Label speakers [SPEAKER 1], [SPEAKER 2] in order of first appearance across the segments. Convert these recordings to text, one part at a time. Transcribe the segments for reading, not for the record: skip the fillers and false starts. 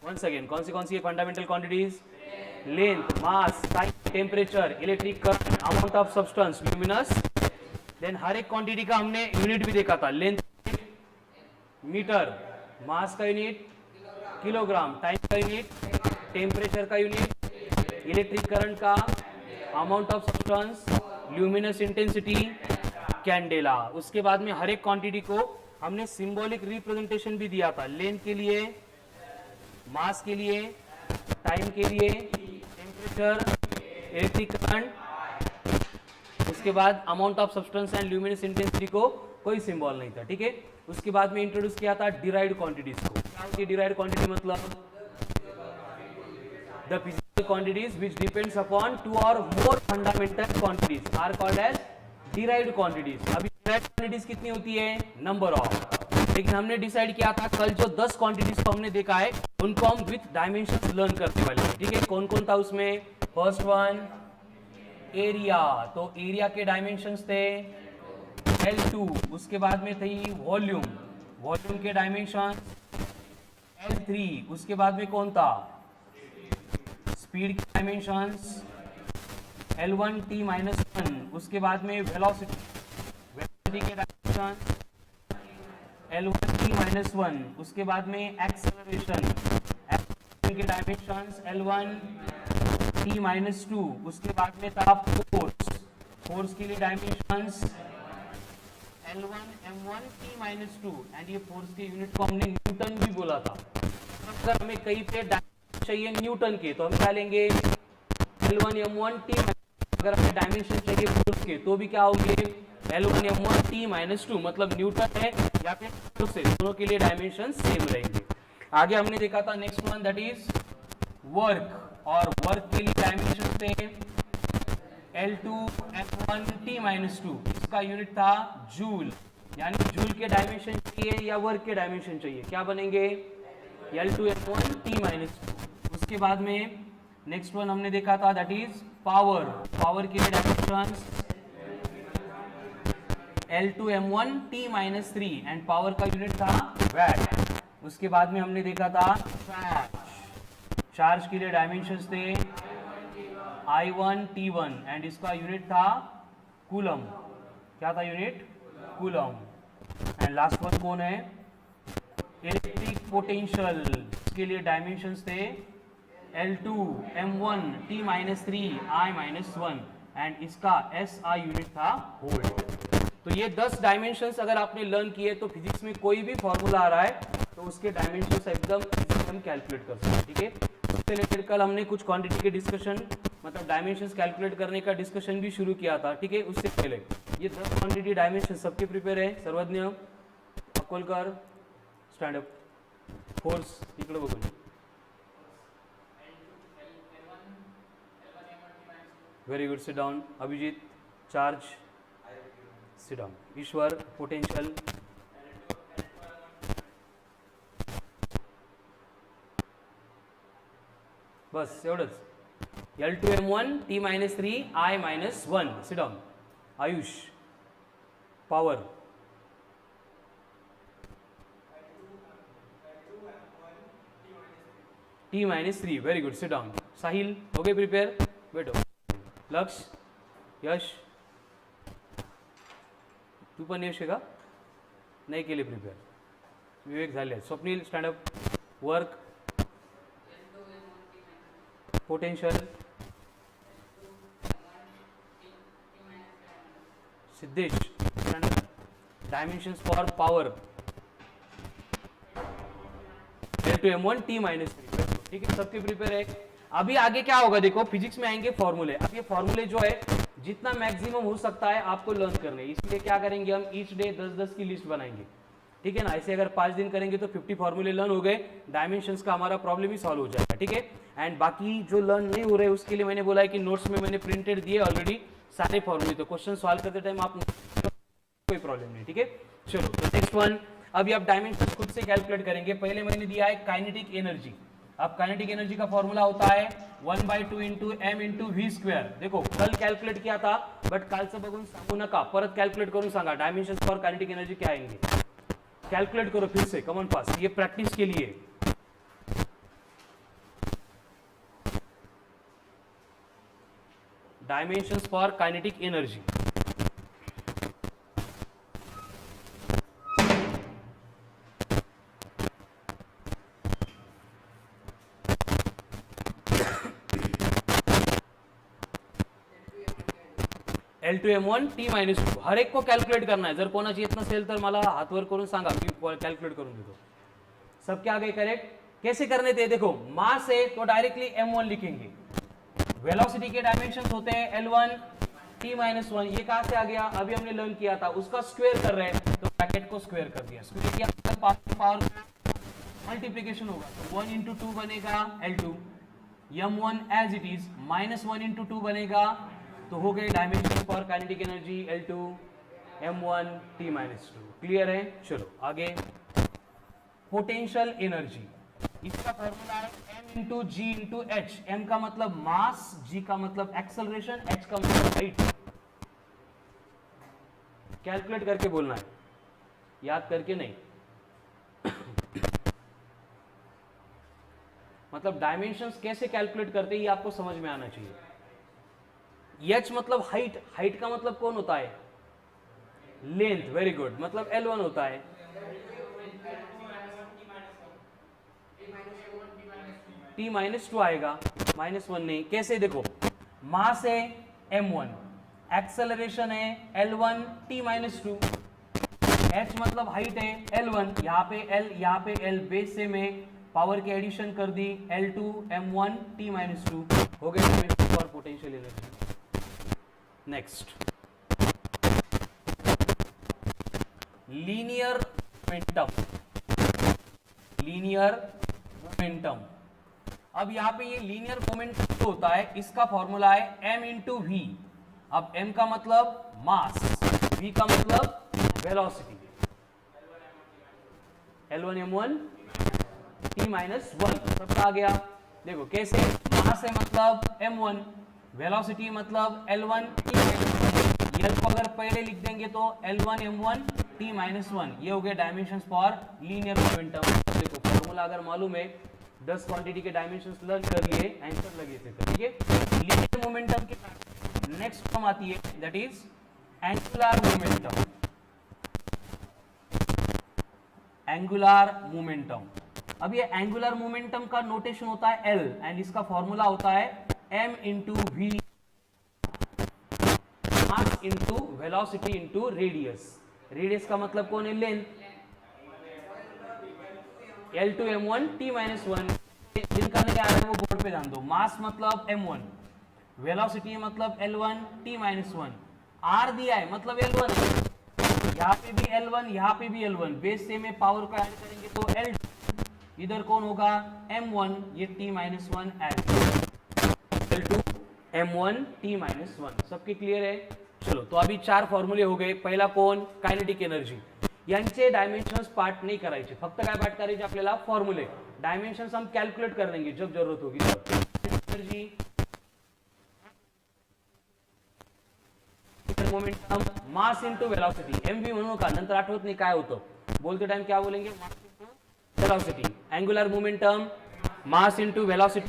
[SPEAKER 1] Once again कौन सी fundamental quantities? Length, mass, time, temperature, electric current, amount of substance, luminous. Then हर एक quantity का हमने यूनिट भी देखा था। लेंथ मीटर, मास का यूनिट किलोग्राम, टाइम का यूनिट टेम्परेचर का यूनिट, इलेक्ट्रिक करंट का, amount of substance, luminous intensity, candela. उसके बाद में हर एक क्वांटिटी को हमने सिंबॉलिक रिप्रेजेंटेशन भी दिया था। लेंथ के लिए, मास के लिए, टाइम के लिए, टेम्परेचर, इलेक्ट्रिक करंट। उसके बाद amount of substance and luminous intensity को कोई सिंबल नहीं था, ठीक है। उसके बाद में इंट्रोड्यूस किया था डिराइव्ड क्वांटिटीज को। क्या होती है डिराइव्ड क्वांटिटी? मतलब the physical quantities which depends upon two और more fundamental quantities are called as derived quantities. अभी डिराइव्ड क्वांटिटीज कितनी होती है? Number of. लेकिन हमने डिसाइड किया था कल जो 10 क्वांटिटीज को हमने देखा है उनको हम विथ डायमेंशंस लर्न करने वाले हैं, ठीक है। कौन कौन था उसमें? फर्स्ट वन एरिया, तो एरिया के डायमेंशंस थे L2। उसके बाद में थी वॉल्यूम, वॉल्यूम के डायमेंशन L3। उसके बाद में कौन था? स्पीड के डायमेंशंस L1 T-1। उसके बाद में वेलोसिटी, वेलोसिटी के डायमेंशन L1 T-1। उसके बाद में एक्सेलरेशन, एक्सेलरेशन के डायमेंशंस L1 T-2। उसके बाद में था फोर्स, फोर्स के लिए dimensions L1 M1 T-2। And ये फोर्स के यूनिट को हमने न्यूटन भी बोला था। अगर हमें कहीं पे डायमेंशन चाहिए न्यूटन के तो हम क्या लेंगे? L1 M1 T। अगर हमें डायमेंशन चाहिए फोर्स के तो भी क्या होंगे? L1 M1 T-2, मतलब न्यूटन है या फिर फोर्स है, दोनों के लिए डायमेंशन सेम रहेंगे। आगे हमने देखा था next one that is work, और वर्क के लिए डायमेंशन थे L2 M1 T-2। इसका यूनिट था जूल, यानी जूल के डायमेंशन चाहिए या वर्क के डायमेंशन चाहिए, क्या बनेंगे? L2 M1 T-2। उसके बाद में नेक्स्ट वन हमने देखा था दैट इज पावर, पावर के लिए dimension L2 M1 T-3 and power का यूनिट था वैट। उसके बाद में हमने देखा था चार्ज, चार्ज के लिए डायमेंशंस थे I1 T1 एंड इसका यूनिट था कूलम। क्या था unit? Coulomb. And last one कौन है? इलेक्ट्रिक पोटेंशियल, इसके लिए डायमेंशंस थे L2 M1 T-3 I-1 and इसका SI यूनिट था वोल्ट। तो ये 10 डायमेंशंस अगर आपने लर्न किए तो फिजिक्स में कोई भी फॉर्मूला आ रहा है तो उसके डायमेंशंस एकदम हम कैलकुलेट कर सकते हैं, ठीक है। उससे रिलेटेड कल हमने कुछ क्वांटिटी के डिस्कशन, मतलब डायमेंशंस कैलकुलेट करने का डिस्कशन भी शुरू किया था, ठीक है। उससे पहले ये 10 क्वांटिटी डायमेंशन सबके प्रिपेयर है? सर्वज्ञ, अकोलकर, स्टैंड अप, फोर्स इकडे बघून, very good, sit down. Abhijeet, charge, sit down. Ishwar, potential, बस एवढंच। L2 M1 T-3 I-1, sit down. Ayush, power, T-3, very good, sit down. Sahil, हो गए प्रिपेयर? बैठो। लक्ष, यश, तू पण येशील का? नाही केले प्रिपेअर? विवेक झाले। Swapnil, stand up, work, potential, Siddhesh, stand up, dimensions for power L2 M1 T-3, ठीक है, सबके प्रिपेयर है। अभी आगे क्या होगा देखो, फिजिक्स में आएंगे फॉर्मूले। अब ये फॉर्मूले जो है जितना मैक्सिमम हो सकता है आपको लर्न करने, इसलिए क्या करेंगे हम ईच डे 10-10 की लिस्ट बनाएंगे, ठीक है ना। ऐसे अगर 5 दिन करेंगे तो 50 फॉर्मूले लर्न हो गए, डायमेंशंस का हमारा प्रॉब्लम ही सॉल्व हो जाएगा, ठीक है। एंड बाकी जो लर्न नहीं हो रहे उसके लिए मैंने बोला है कि नोट्स में मैंने प्रिंटेड दिए ऑलरेडी सारे फॉर्मूले, तो क्वेश्चन सॉल्व करते टाइम आप कोई प्रॉब्लम नहीं, ठीक है। चलो तो नेक्स्ट वन, अभी आप डायमेंशन खुद से कैलकुलेट करेंगे। पहले मैंने दिया है काइनेटिक एनर्जी। अब काइनेटिक एनर्जी का फॉर्मूला होता है 1/2 × m × v²। देखो कल कैलकुलेट किया था बट कालचं बघून सांगू नका, परत कैलकुलेट करून सांगा डायमेंशंस फॉर काइनेटिक एनर्जी क्या आएंगे। कैलकुलेट करो फिर से, कमन पास, ये प्रैक्टिस के लिए। Dimensions for kinetic energy. L2m1 T-2 हर एक को कॅल्क्युलेट करना है. जर कोणाची येत नसेल तर मला हातवर करून सांगा, मी कॅल्क्युलेट करून देतो. सबके आ गए करेक्ट. कैसे करने थे? देखो मास है तो डायरेक्टली m1 लिखेंगे. वेलोसिटी के डायमेंशंस होते हैं L1 T-1. ये कहां से आ गया? अभी हमने लर्न किया था. उसका स्क्वायर कर रहे हैं तो ब्रैकेट को स्क्वायर कर दिया. स्क्वायर किया पावर मल्टीप्लिकेशन होगा तो 1 into 2 बनेगा L2. m1 as it is -1 into 2 बनेगा तो हो गए dimension for kinetic energy L2 m1 T-2. Clear है? चलो आगे. पोटेंशियल एनर्जी, इसका फॉर्मूला है m इंटू जी इंटू एच. m का मतलब मास, g का मतलब एक्सेलरेशन, h का मतलब हाइट. कैलकुलेट करके बोलना है, याद करके नहीं. मतलब डायमेंशंस कैसे कैलकुलेट करते हैं ये आपको समझ में आना चाहिए. h मतलब हाइट. हाइट का मतलब कौन होता है? लेंथ. Very good. मतलब L1 होता है. T-2 आएगा, -1 नहीं. कैसे? देखो मास है m1, एक्सेलरेशन है L1 T-2, h मतलब हाइट है L1, यहाँ पे L यहाँ पे L, बेस से मैं पावर के एडिशन कर दी L2 m1 T-2. हो गया dimension for potential energy. Next, linear momentum. Linear momentum. अब यहाँ पे ये लीनियर मोमेंटम जो होता है इसका फॉर्मूला है m इंटू वी. अब m का मतलब मास, v का मतलब वेलोसिटी. L1 m1 T-1 सबका आ गया. देखो कैसे? मास है मतलब m1, वेलोसिटी मतलब L1 T-1. L को अगर पहले लिख देंगे तो L1 m1 T-1. ये हो गया डायमेंशंस फॉर लीनियर मोमेंटम. देखो फॉर्मूला अगर मालूम है, 10 क्वांटिटी के डायमेंशंस लर्न कर लिए, आंसर लगे थे. ठीक है. लीनियर मोमेंटम के नेक्स्ट फॉर्म आती है, that is angular momentum. Angular momentum. अब ये एंगुलर मोमेंटम का नोटेशन होता है L एंड इसका फॉर्मूला होता है m into V, mass into velocity into radius. Radius का मतलब कौन है? लेंथ. L2 m1 T-1. जिनका नहीं आ रहा है वो बोर्ड पे ध्यान दो. मास मतलब m1, वेलोसिटी मतलब L1 T-1. R दिया है मतलब L1 है. यहाँ पे भी L1, यहाँ पे भी L1. बेस से में पावर को ऐड करेंगे तो L2. इधर कौन होगा? m1. ये T-1 add. L2 m1 T-1. सबके क्लियर है? चलो तो अभी 4 फॉर्म्युले हो गए. पहिला कोण? Kinetic energy. यांचे डायमेंशन्स पार्ट नाही करायचे, फक्त काय पार्ट करायचे आपल्याला? फॉर्म्युले. डायमेंशन्स हम कैलकुलेट कर लेंगे जब जरूरत होगी तब. एनर्जी, मोमेंटम, मास इंटू वेलोसिटी. एमव्ही म्हणू नका, नंतर आठवत नाही काय होतं. बोलते टाइम क्या बोलेंगे? मास इंटू वेलोसिटी. एंगुलर मोमेंटम, मास इंटू वेलोसिटी,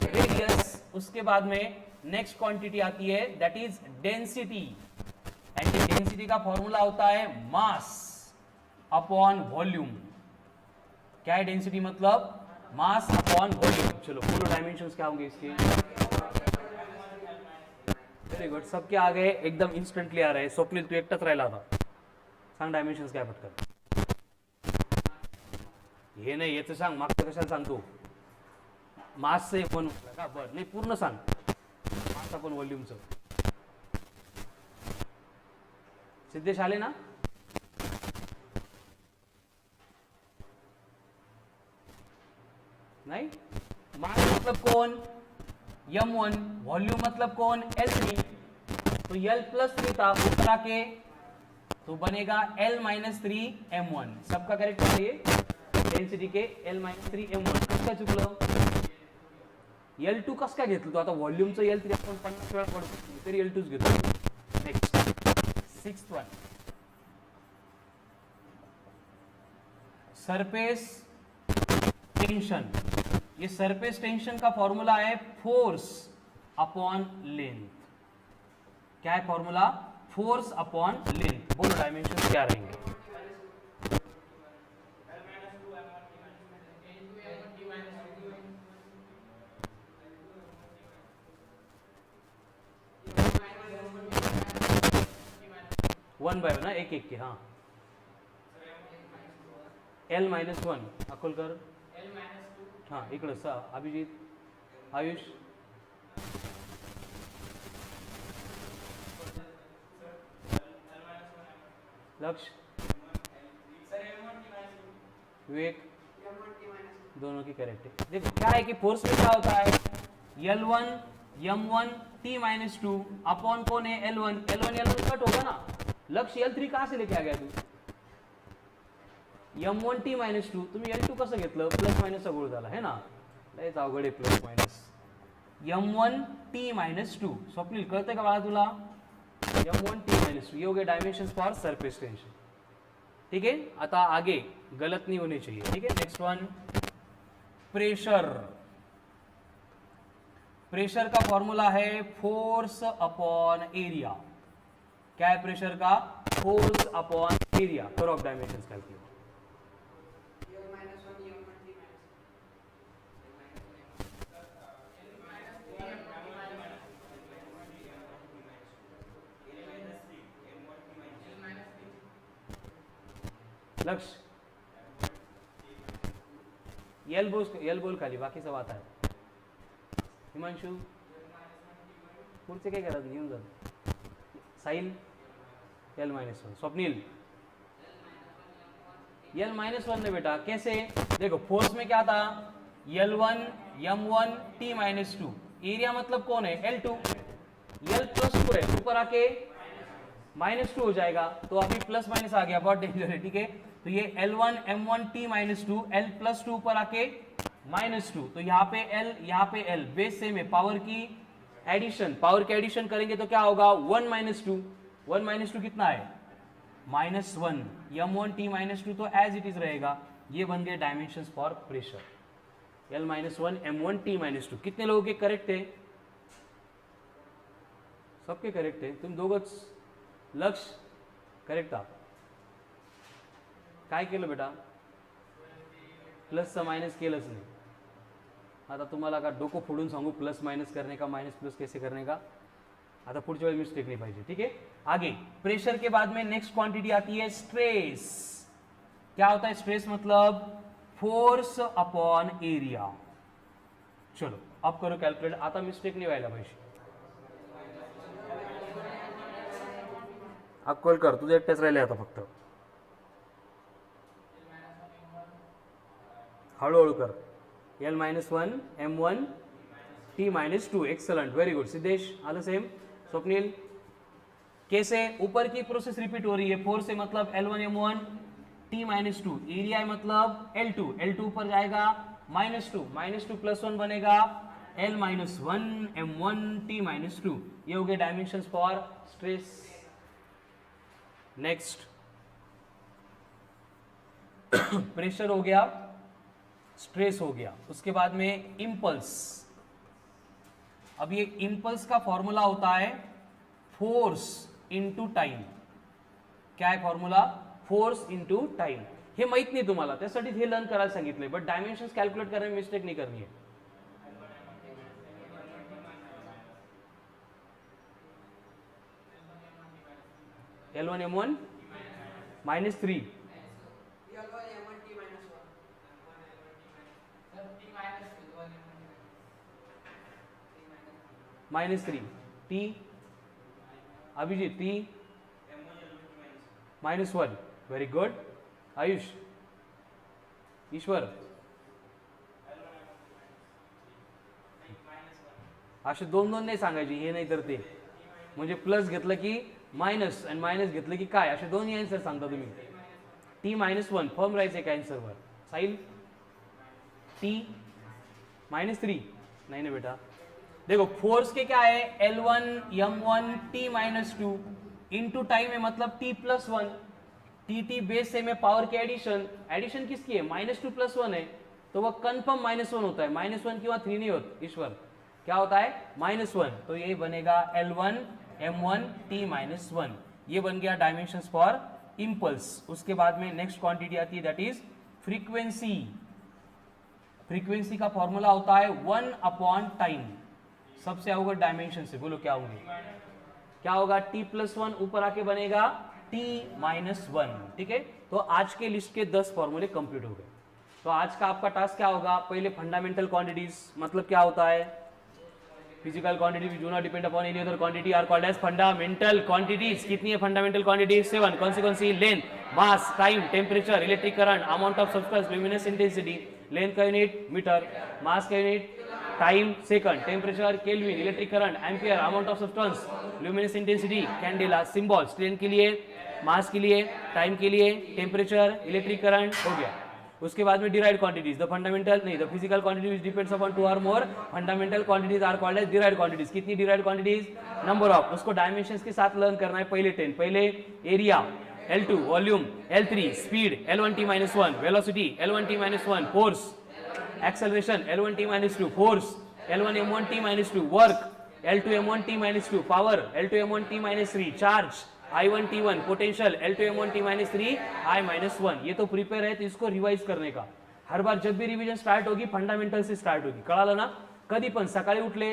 [SPEAKER 1] रेडियस. उसके बाद में नेक्स्ट क्वांटिटी आती है that is density. And density का फॉर्मूला होता है मास अपॉन वॉल्यूम. क्या है डेंसिटी? मतलब मास अपॉन वॉल्यूम. चलो बोलो डायमेंशंस क्या होंगे इसके? Very good. सबके आ गए, एकदम इंस्टेंटली आ रहे. स्वप्निल तू एकटाच राहिला होता. सांग डायमेंशन्स काय पटकन. हे नाही याचं सांग, मागचं कशाला सांगतो? मासचे पण का? बरं नाही पूर्ण सांग. Mass upon वॉल्यूमचं. सिद्धेश आले ना? नहीं. मास मतलब कौन? m1. वॉल्यूम मतलब कौन? L3. तो L प्लस 3 था, उतरा के तो बनेगा L-3 m1. सबका करेक्ट है ये. डेंसिटी के L-3 m1. कसं चुकलं? L2 कसं काय घेतलं? तो आता वॉल्यूमचं L3 आपण 50 वेळा पडतो तरी L2च घेतो. Next 6th one, surface tension. ये सरफेस टेंशन का फॉर्मूला है फोर्स अपॉन लेंथ. क्या है फॉर्मूला? Force upon length. बोलो डायमेंशन क्या रहेंगे? वन बाय ना, एक एक के। हाँ, एल मायनस वन अकोलकर। हाँ इकडं सा अभिजित, आयुष, लक्ष्य, विवेक, दोनों की करेक्ट है। देखो क्या है कि फोर्स में क्या होता है? L1 M1 T minus two upon कौन है? L1 L1 कट होगा ना। लक्ष्य L3 कहाँ से लेके आ गया तू? M1 T मायनस टू, तुम्ही L2 कसं घेतलं? प्लस मायनस गोळ झाला है ना, लयच अवघड आहे plus minus. M1 T minus two, Swapnil कळतंय का बाळा तुला? M1 T माइनस टू, ये हो गए डायमेंशन फॉर सरफेस टेंशन। ठीक है, आता आगे गलत नहीं होनी चाहिए। ठीक है, नेक्स्ट वन, प्रेशर। प्रेशर का फॉर्मूला है फोर्स अपॉन एरिया। क्या है प्रेशर का? Force upon area. करो ऑफ डायमेंशंस कैलकुलेट। लक्ष्य एल बोल खाली, बाकी सब आता है। हिमांशु पुढचे काय करत घेऊन जात। Sahil L minus one. Swapnil L minus one ने बेटा कैसे? देखो फोर्स में क्या था? L1 M1 T minus to, area मतलब कौन है? L2। L प्लस टू है, ऊपर आके माइनस टू हो जाएगा, तो अभी प्लस माइनस आ गया, बहुत डेंजर है। ठीक है, तो ये L1 M1 T minus to, L plus two ऊपर आके माइनस टू, तो यहाँ पे L यहाँ पे L, बेस सेम है। पावर की एडिशन, पावर की एडिशन करेंगे तो क्या होगा? 1 माइनस टू, 1 माइनस टू कितना है? Minus one. M1 T minus to तो एज इट इज रहेगा। ये बन गए dimension for pressure. L minus one M1 T minus to. कितने लोगों के करेक्ट है? सबके करेक्ट है, तुम दोघंच। लक्ष्य करेक्ट आप काय केलं बेटा? प्लसचं माइनस केलंच नाही। आता तुम्हाला का डोकं फोडून सांगू प्लस माइनस करने का, माइनस प्लस कैसे करने का? आता पुढच्या वेळी मिस्टेक नहीं पाहिजे। ठीक है, आगे प्रेशर के बाद में नेक्स्ट क्वांटिटी आती है स्ट्रेस। क्या होता है स्ट्रेस? मतलब फोर्स अपॉन एरिया। चलो अब करो कैलकुलेट, आता मिस्टेक नहीं व्हायला पाहिजे। अक्कलकर तुझे एकटेच राहिले आता फक्त, हळूहळू कर। L minus one M1 T minus two, excellent, very good. Siddhesh आल सेम। स्वप्निल कैसे? ऊपर की प्रोसेस रिपीट हो रही है। फोर्स से मतलब L1 M1 T minus to, area है मतलब L2, L2 ऊपर जाएगा माइनस टू प्लस वन बनेगा L minus one M1 T minus to. ये हो गए dimensions for stress. Next pressure हो गया, स्ट्रेस हो गया, उसके बाद में इंपल्स। अब ये इंपल्स का फॉर्मूला होता है फोर्स इनटू टाइम। क्या है फॉर्मूला? Force into time. हे माहित नाही तुम्हाला, त्यासाठी हे लर्न करायला सांगितलंय, बट डायमेंशंस कॅल्क्युलेट करने में मिस्टेक नहीं करनी है। L1 M1 minus three, minus three, T Abhijeet T minus one, very good. Ayush, Ishwar, असे दोन दोन नाही सांगायचे, हे नाही तर ते, म्हणजे प्लस घेतलं की माइनस आणि माइनस घेतलं की काय, असे दोन्ही आन्सर सांगता तुम्ही। टी माइनस वन फॉर्म राहायचं एका आन्सरवर। साहिल टी माइनस थ्री, नहीं ना बेटा, देखो फोर्स के क्या है L1 M1 T minus two into time है मतलब T plus one. T base से में पावर की एडिशन, एडिशन किसकी है? माइनस टू प्लस वन है, तो वह कंफर्म माइनस वन होता है, माइनस वन की वहां थ्री नहीं होता। ईश्वर क्या होता है? माइनस वन, तो ये बनेगा L1 m1t-1, ये बन गया डायमेंशंस फॉर इंपल्स। उसके बाद में नेक्स्ट क्वांटिटी आती है दैट इज फ्रीक्वेंसी। फ्रीक्वेंसी का फॉर्मूला होता है 1 टाइम, सबसे आओगे डायमेंशन से, बोलो क्या होंगे, क्या होगा, t+1 ऊपर आके बनेगा t-1, ठीक है। तो आज के लिस्ट के 10 फॉर्मूले कंप्लीट हो गए। तो आज का आपका टास्क क्या होगा, पहले फंडामेंटल क्वांटिटीज, मतलब क्या होता है, physical quantity which do not depend upon any other quantity are called as fundamental quantities. कितनी है फंडामेंटल क्वांटिटीज, 7। कौन सी, length, mass, time, temperature, electric current, amount of substance, luminous intensity. Length का unit metre, mass का unit time second, temperature kelvin, electric current ampere, amount of substance, luminous intensity candela, symbols, length के लिए, मास के लिए, time के लिए, temperature, electric current, हो गया। उसके बाद में डिराइव्ड क्वांटिटीज, द फंडामेंटल नहीं, the physical quantity which depends upon 2 और more fundamental quantities are called as derived quantities. कितनी डिराइव्ड क्वांटिटीज, नंबर ऑफ, उसको डायमेंशंस के साथ लर्न करना है। पहले 10, पहले area L2, volume L3, speed L1t-1, velocity L1t-1, force, acceleration L1t-2, force L1m1t-2, work L2m1t-2, power L2m1t-3, charge I1t1, potential L2m1t-3, I-1। ये तो प्रिपेयर है, तो इसको रिवाइज करने का, हर बार जब भी रिवीजन स्टार्ट होगी फंडामेंटल से स्टार्ट होगी, कळालं ना। कधी पण सकाळी उठले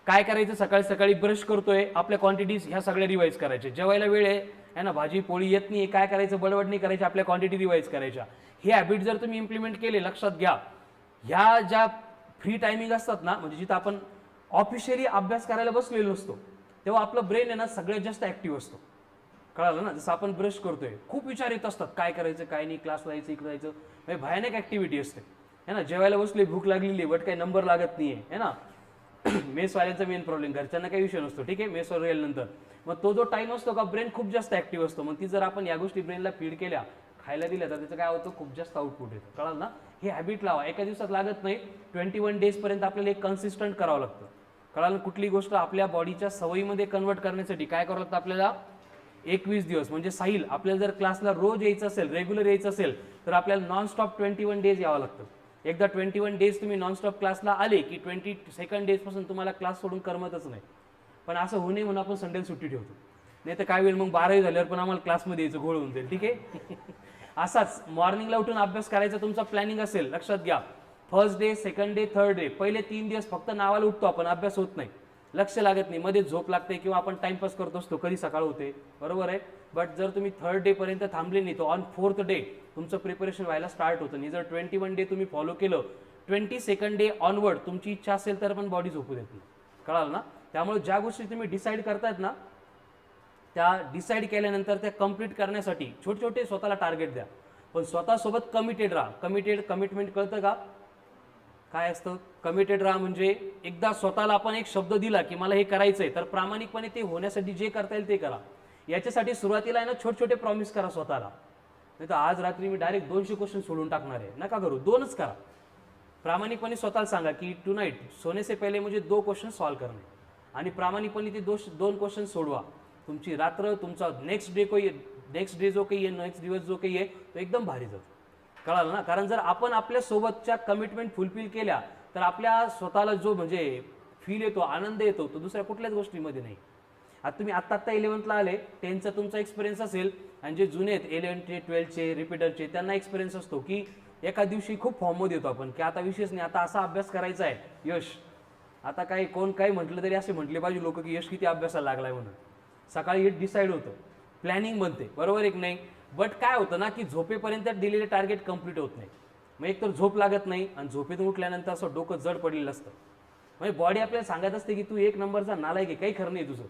[SPEAKER 1] काय करायचं, सकाळी सकाळी ब्रश करतोय, आपल्या क्वांटिटीज ह्या सगळ्या रिवाइज करायचे, जेवायला वेळ आहे ना, भाजी पोळी येत नाही, काय करायचं, बडबड नाही करायची, आपल्या क्वांटिटी रिवाइज करायच्या। हे हॅबिट जर तुम्ही इम्प्लिमेंट केले, लक्षात घ्या, ह्या ज्या फ्री टायमिंग असतात ना, म्हणजे जिथं आपण ऑफिशियली अभ्यास करायला बसलेलो असतो, तेव्हा आपलं ब्रेन आहे ना सगळ्यात जास्त ऍक्टिव्ह असतो, कळालं ना। जसं आपण ब्रश करतोय, खूप विचार येत असतात, काय करायचं काय नाही, क्लासला जायचं, इकडे जायचं, म्हणजे भयानक ऍक्टिव्हिटी असते है ना। जेवायला बसले, भूक लागलेली, बट काही नंबर लागत नाहीये है ना। मेसवाल्यांचा मेन प्रॉब्लेम, घरच्यांना काही विषय नसतो, ठीक आहे, मेसवर गेल्यानंतर मग तो जो टाइम असतो का, ब्रेन खूप जास्त ऍक्टिव्ह असतो, मग ती जर आपण या गोष्टी ब्रेनला फीड केल्या, खायला दिल्या, तर त्याचं काय होतं, खूप जास्त आउटपुट येतं, कळालं ना। हे हॅबिट लावा, एका दिवसात लागत नाही, 21 डेज पर्यंत आपल्याला एक कन्सिस्टंट करावं लागतं, कळालं। कुठली गोष्ट आपल्या बॉडीच्या सवयीमध्ये कन्वर्ट करण्यासाठी काय करावं लागतं आपल्याला, 21 दिवस। म्हणजे साहिल, आपल्याला जर क्लासला रोज यायचं असेल, रेग्युलर यायचं असेल, तर आपल्याला नॉनस्टॉप 21 डेज यावं लागतं। एकदा 21 डेज तुम्ही नॉनस्टॉप क्लासला आले की 22nd डेज पासून तुम्हाला क्लास सोडून करमतच नाही। पण असं होऊ नये म्हणून आपण संडेला सुट्टी ठेवतो, नाही तर काय वेळ मग 12वी झाल्यावर पण आम्हाला क्लासमध्ये यायचं, घोळ होऊन जाईल, ठीक आहे। असाच मॉर्निंगला उठून अभ्यास करायचा तुमचा प्लॅनिंग असेल, लक्षात घ्या, first day, second day, third day, पहिले 3 दिवस फक्त नावाला उठतो आपण, अभ्यास होत नाही, लक्ष लागत नाही, मध्ये झोप लागते किंवा आपण टाइमपास करत असतो, कधी सकाळ होते, बरोबर आहे। बट जर तुम्ही 3rd डे पर्यंत थांबले नाही, तर ऑन 4th डे तुमचं प्रिपरेशन व्हायला स्टार्ट होतं। आणि जर 21 डे तुम्ही फॉलो केलं, 22nd डे ऑनवर्ड तुमची इच्छा असेल तर पण बॉडी झोपू देत नाही, कळालं ना। त्यामुळे ज्या गोष्टी तुम्ही डिसाईड करतायत ना, त्या डिसाईड केल्यानंतर त्या कंप्लीट करण्यासाठी छोटे छोटे स्वतःला टार्गेट द्या, पण स्वतःसोबत कमिटेड राहा। कमिटमेंट कळतं का, काय असतं कमिटेड राहा, म्हणजे एकदा स्वतःला आपण एक शब्द दिला की मला हे करायचंय, तर प्रामाणिकपणे ते होण्यासाठी जे करता येईल ते करा। याच्यासाठी सुरुवातीला आहे ना छोटे छोटे प्रॉमिस करा स्वतःला, नाही तर आज रात्री मी डायरेक्ट 200 क्वेश्चन सोडून टाकणार आहे, नका करू, 2च करा। प्रामाणिकपणे स्वतःला सांगा की टू नाइट सोने से पहले मुझे 2 क्वेश्चन सॉल्व करणे, आणि प्रामाणिकपणे ते 2 क्वेश्चन सोडवा। तुमची रात्र, तुमचा नेक्स्ट डे जो काही आहे, नेक्स्ट दिवस जो काही आहे, तो एकदम भारी जातो, कळालं ना। कारण जर आपण आपल्या सोबतच्या कमिटमेंट फुलफिल केल्या, तर आपल्या स्वतःला जो म्हणजे फील येतो, आनंद येतो, तो दुसऱ्या कुठल्याच गोष्टीमध्ये नाही। आता तुम्ही आत्ता 11th आले, 10चा तुमचा एक्सपिरियन्स असेल, आणि जे जुने आहेत 11th 12th रिपीटरचे, त्यांना एक्सपिरियन्स असतो की एका दिवशी खूप फॉर्ममध्ये येतो आपण की आता विशेष नाही, आता असा अभ्यास करायचा आहे, यश आता काय कोण काय म्हटलं तरी असे म्हटले पाहिजे लोक की यश किती अभ्यासाला लागलाय म्हणून, सकाळी हे डिसाईड होतं, प्लॅनिंग बनते, बरोबर एक नाही। बट काय होतं ना की झोपेपर्यंत दिलेले टार्गेट कंप्लीट होत नाही, मग एक तर झोप लागत नाही, आणि झोपेतून उठल्यानंतर असं डोकं जड पडलेलं असतं, म्हणजे बॉडी आपल्याला सांगत असते की तू 1 नंबरचा नालायक आहे, काही खरं नाही तुझं,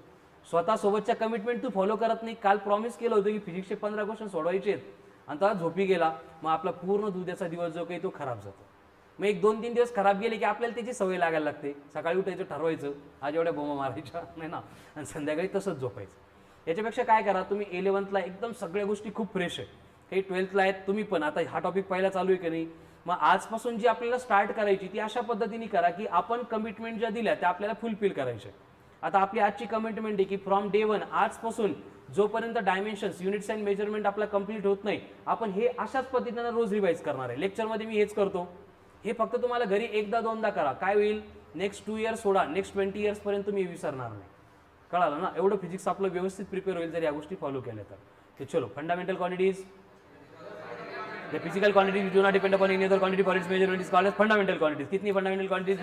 [SPEAKER 1] स्वतःसोबतच्या कमिटमेंट तू फॉलो करत नाही। काल प्रॉमिस केलं होतं की फिजिक्सचे 15 क्वेश्चन सोडवायचे आहेत, आणि तो झोपी गेला, मग आपला पूर्ण उद्याचा दिवस जो काही तो खराब जातो। मग 1-2-3 दिवस खराब गेले की आपल्याला त्याची सवय लागायला लागते, सकाळी उठायचं ठरवायचं, आज एवढ्या बोमा मारायच्या नाही ना, आणि संध्याकाळी तसंच झोपायचं। याच्यापेक्षा काय करा, तुम्ही 11th एकदम सगळ्या गोष्टी खूप फ्रेश आहे, काही 12th आहेत तुम्ही पण, आता हा टॉपिक पहिला चालू आहे की नाही, मग आजपासून जी आपल्याला स्टार्ट करायची ती अशा पद्धतीने करा की आपण कमिटमेंट ज्या दिल्या त्या आपल्याला फुलफिल करायच्या। आता आपली आजची कमिटमेंट आहे की फ्रॉम डे 1 आजपासून जोपर्यंत डायमेन्शन्स, युनिट्स अँड मेजरमेंट आपला कंप्लीट होत नाही, आपण हे अशाच पद्धतीने रोज रिवाइज करणार आहे। लेक्चरमध्ये मी हेच करतो, हे फक्त तुम्हाला घरी 1दा 2दा करा, काय होईल, next 2 years soda, next 20 years पर्यंत तुम्ही विसरणार नाही, कळालं ना, एवढं फिजिक्स आपलं व्यवस्थित प्रिपेअर होईल जर या गोष्टी फॉलो केल्या तर चलो fundamental quantities The physical quantities which do not depend upon any other quantity for its measurement is called as fundamental quantities. कितनी fundamental quantities?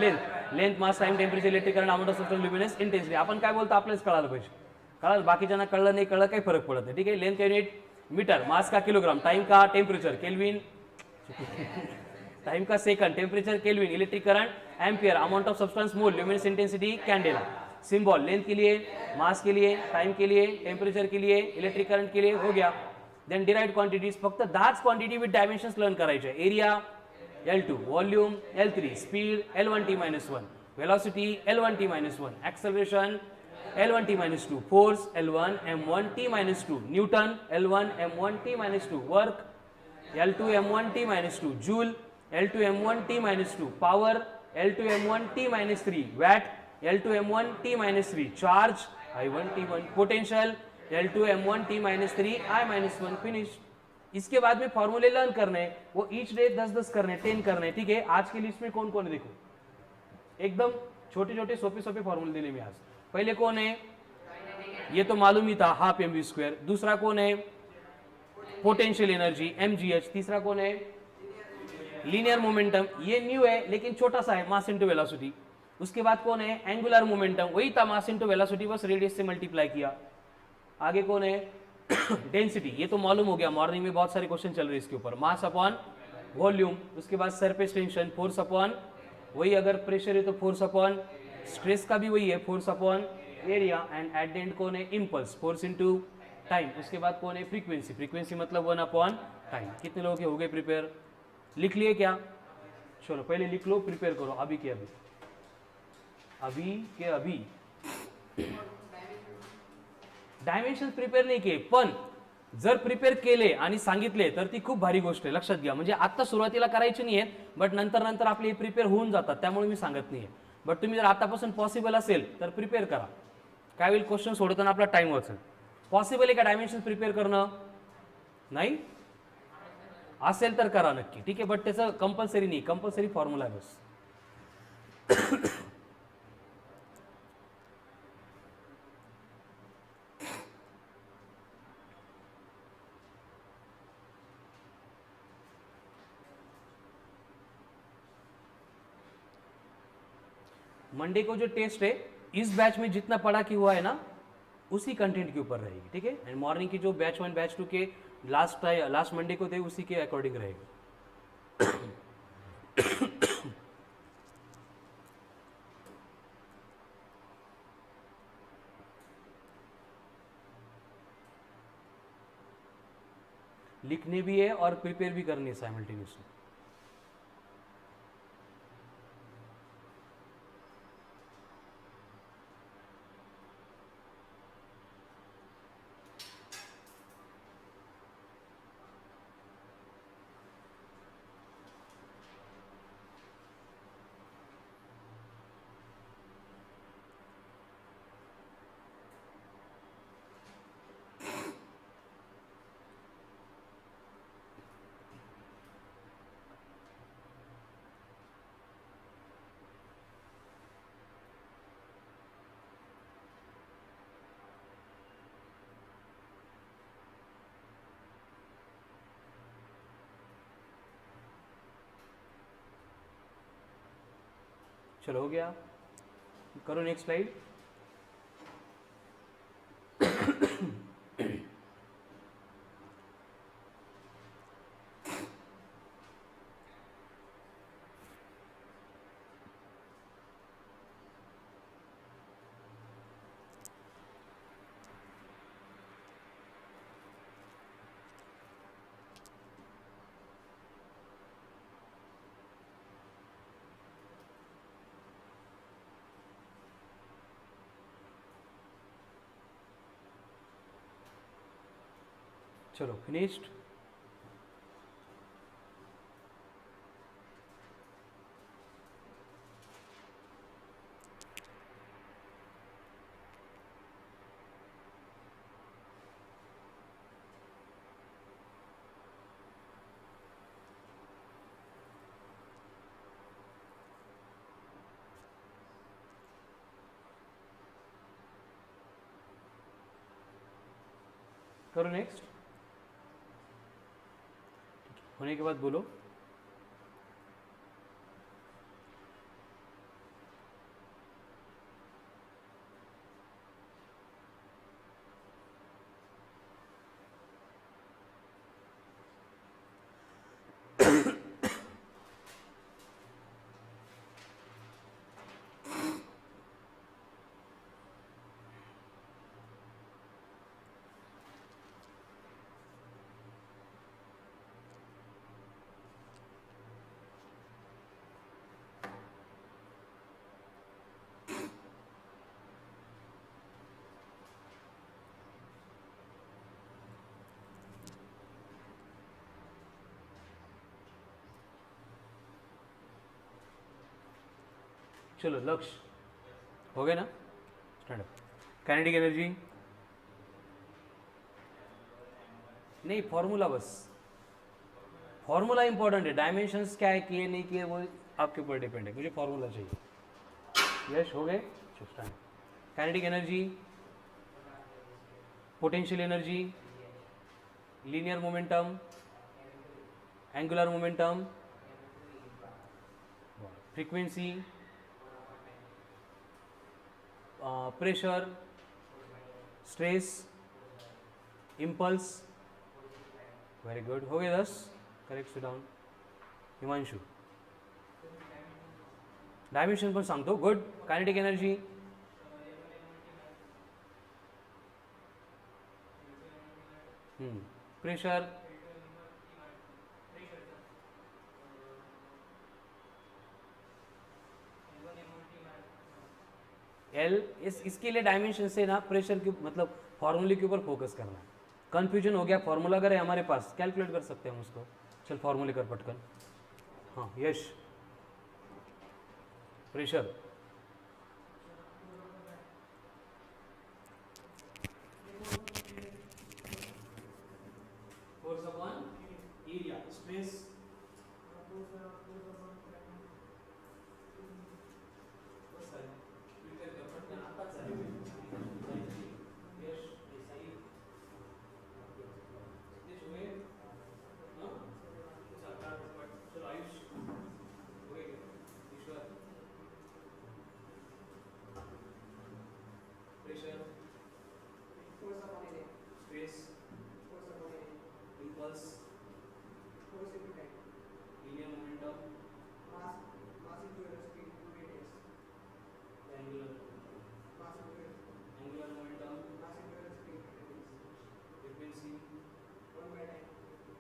[SPEAKER 1] Length, mass, time, temperature, electric current, amount of substance, luminous, intensity. आपण काय बोलतो आपल्यालाच कळालं पाहिजे. कळालं, बाकीच्यांना कळलं नाही कळलं काही फरक पडत नाही. ठीक आहे. लेंथ का युनिट मीटर, मास का किलोग्राम, टाइम का टेम्परेचर केल्विन, टाइम का second, temperature kelvin, electric current ampere, amount of substance mole, luminous intensity candela. Symbol length के लिए, मास के लिए, टाइम के लिए, टेम्परेचर के लिए, इलेक्ट्रिक करंट के लिए हो गया. देन डिराइव्ड क्वांटिटीज फक्त 10 क्वांटिटी विथ डायमेन्शन्स लर्न करायचे. Area L2, volume L3, speed L1t-1, velocity L1t-1, acceleration L1t-2, force L1 m1t-2, newton L1 m1t-2, work L2 m1t-2, joule L2 m1t-2, power L2 m1t-3, watt L2 m1t-3, charge I1t1, potential L2 m1t-3, I-1, finish. इसके बाद में फॉर्मूले learn करने, वो each day 10-10 करने, 10 करने. ठीक है. आज की लिस्ट में कौन कौन है देखो, एकदम छोटे छोटे सोपे सोपे फॉर्मूले दिले मैं आज. पहले कौन है, ये तो मालूम ही था, हाफ mv². दूसरा कौन है, पोटेंशियल एनर्जी mgh. तीसरा कौन है, लीनियर मोमेंटम. ये न्यू है लेकिन छोटा सा है, मास इंटू वेलोसिटी. उसके बाद कौन है, एंगुलर मोमेंटम. वही था, मास इंटू वेलोसिटी, बस रेडियस से मल्टीप्लाई किया. आगे कौन है, डेंसिटी. ये तो मालूम हो गया, मॉर्निंग में बहुत सारे क्वेश्चन चल रहे हैं इसके ऊपर. Mass upon volume. उसके बाद सरफेस टेंशन, फोर्स अपॉन, वही अगर प्रेशर है तो फोर्स अपॉन स्ट्रेस का भी वही है, force upon area. And at the end कौन है, इम्पल्स, फोर्स इनटू टाइम. उसके बाद कौन है, फ्रीक्वेंसी. फ्रीक्वेंसी मतलब 1 अपॉन टाइम. कितने लोग हो गए प्रिपेयर, लिख लिए क्या? चलो पहले लिख लो, प्रिपेयर करो अभी के अभी, अभी के अभी. डायमेन्शन प्रिपेअर नाही केले, पण जर प्रिपेअर केले आणि सांगितले तर ती खूप भारी गोष्ट आहे. लक्षात घ्या. म्हणजे आता सुरुवातीला करायची नाही आहे, बट नंतर नंतर आपले प्रिपेअर होऊन जातात, त्यामुळे मी सांगत नाही आहे. बट तुम्ही जर आतापासून पॉसिबल असेल तर प्रिपेअर करा. काय होईल, क्वेश्चन सोडताना आपला टाइम वाचेल. पॉसिबल आहे का डायमेन्शन प्रिपेअर करणं? नाही असेल तर करा नक्की. ठीक आहे. बट त्याचं कंपल्सरी नाही, कंपल्सरी फॉर्म्युला आहे बस. मंडे को जो टेस्ट है इस बैच में जितना पढ़ा कि हुआ है ना, उसी कंटेंट के ऊपर रहेगी. ठीक है. एंड मॉर्निंग की जो बैच 1 बैच 2 के लास्ट मंडे को थे उसी के अकॉर्डिंग रहेगा. लिखने भी है और प्रिपेयर भी करनी है साइमल्टेनियसली. चलो हो गया. करो नेक्स्ट स्लाइड. चलो फिनिश्ड. करो नेक्स्ट, होने के बाद बोलो। चलो लक्ष्य हो गए ना, स्टैंड अप। काइनेटिक एनर्जी नहीं, फॉर्मूला बस, फॉर्मूला इंपॉर्टेंट है, डायमेंशंस क्या है किए नहीं किए वो आपके ऊपर डिपेंड है, मुझे फॉर्मूला चाहिए। यस हो गए, stand. Kinetic energy, potential energy, linear momentum, angular momentum, frequency, pressure, stress, impulse. Very good, हो गए 10। Correct, sit down. Himanshu, dimension पण सांगतो, good. Kinetic energy, pressure, L, इसके लिए डायमेंशन से ना प्रेशर के मतलब फॉर्मूले के ऊपर फोकस करना है। कंफ्यूजन हो गया, फॉर्मूला अगर है हमारे पास कैलकुलेट कर सकते हैं हम उसको। चल फॉर्मूले कर पटकन। हाँ Yash, pressure force upon area, stress pressure, stress, impulse, linear momentum, angular momentum, frequency,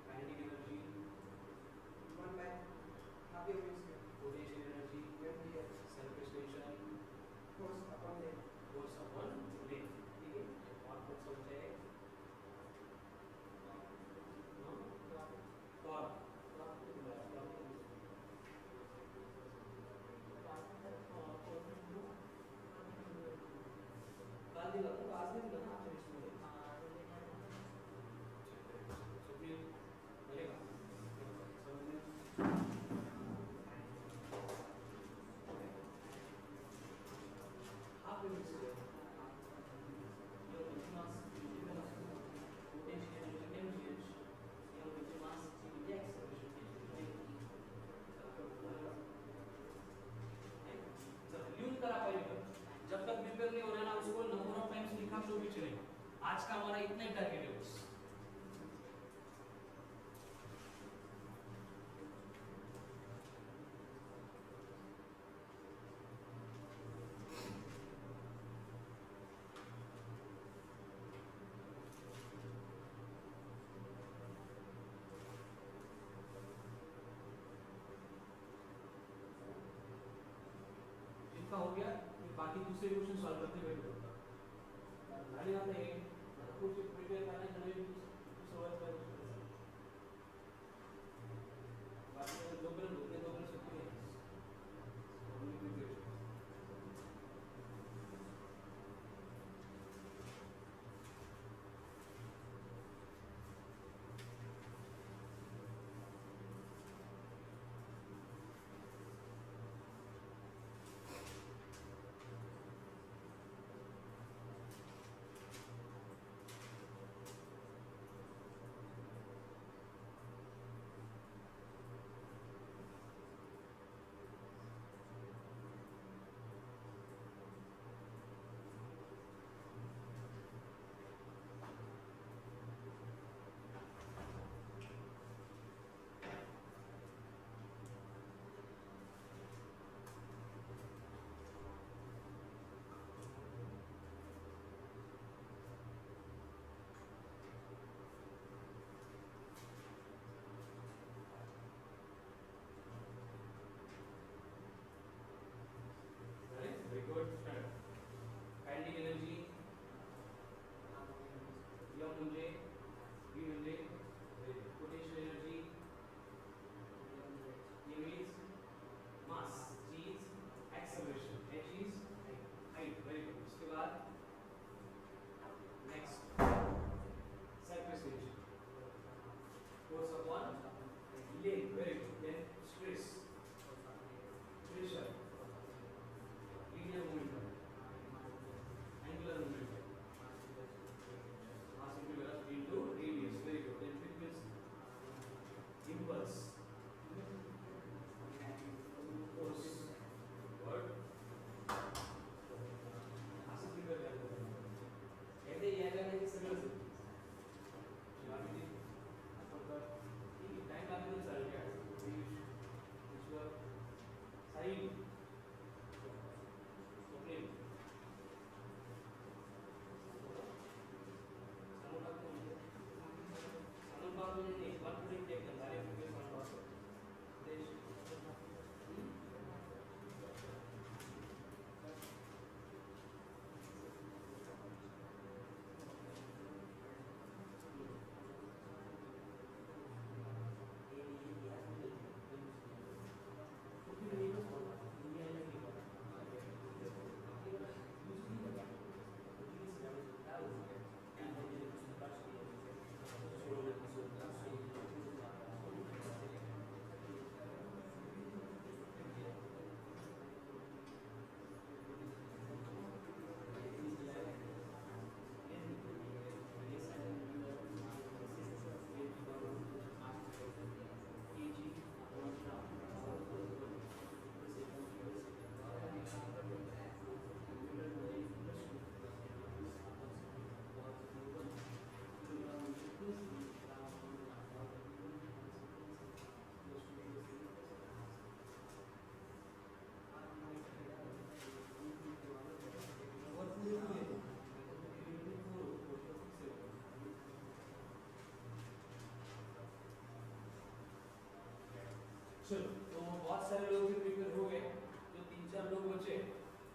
[SPEAKER 1] kinetic energy, potential energy, surface tension, force upon length. ठीक है, और कुछ सोचा है जब तक प्रिपेयर नहीं हो रहा ना उसको नंबर ऑफ टाइम्स लिखा तो भी चलेगा। आज का हमारा इतना ही टारगेट है बस। जितना हो गया बाकी दूसरे क्वेश्चन सॉल्व करते बैठो। झाले आपले कुछ प्रिपेयर करने के लिए सुरुवात कर बाकी जोपर्यंत सुट्टी नाही काइनेटिक एनर्जी एम म्हणजे बी म्हणजे potential energy A means mass G is acceleration H is height very good इसके बाद next surface tension force upon length very good then stress pressure linear momentum angular momentum mass into velocity into radius very good then frequency impulse force word असं figure करायचं एकदा यायला नाही सगळं time लागेल चालेल काय ईश्वर साई स्वप्नील अनुपात ने एक बार पूरी टेक कर सारे फिगर अनुपात देश चलो तो बहुत सारे लोग भी प्रिपेयर हो गए जो 3-4 लोग बचे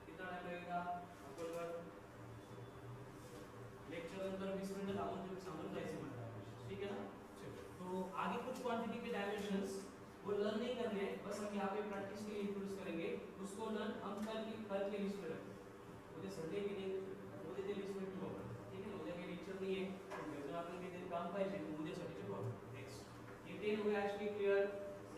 [SPEAKER 1] कितना टाइम लगेगा आपको लेक्चर नंतर 20 मिनिट आपण तुम्ही समजून जायचे म्हणतात ठीक है ना चलो तो आगे कुछ क्वांटिटी के डायमेंशंस वो लर्न नहीं करने हैं बस हम यहाँ पे प्रैक्टिस के लिए इंट्रोड्यूस करेंगे उसको लर्न हम कल के लिस्ट में रखेंगे मुझे संडे के दिन मुझे ते लिस्ट में ठेवू आपण ठीक है ना उद्या काही लेक्चर नाही आहे जर आपण काही काम पाहिजे उद्यासाठी ठेवू आपण नेक्स्ट ये 10 हो गया आज की क्लियर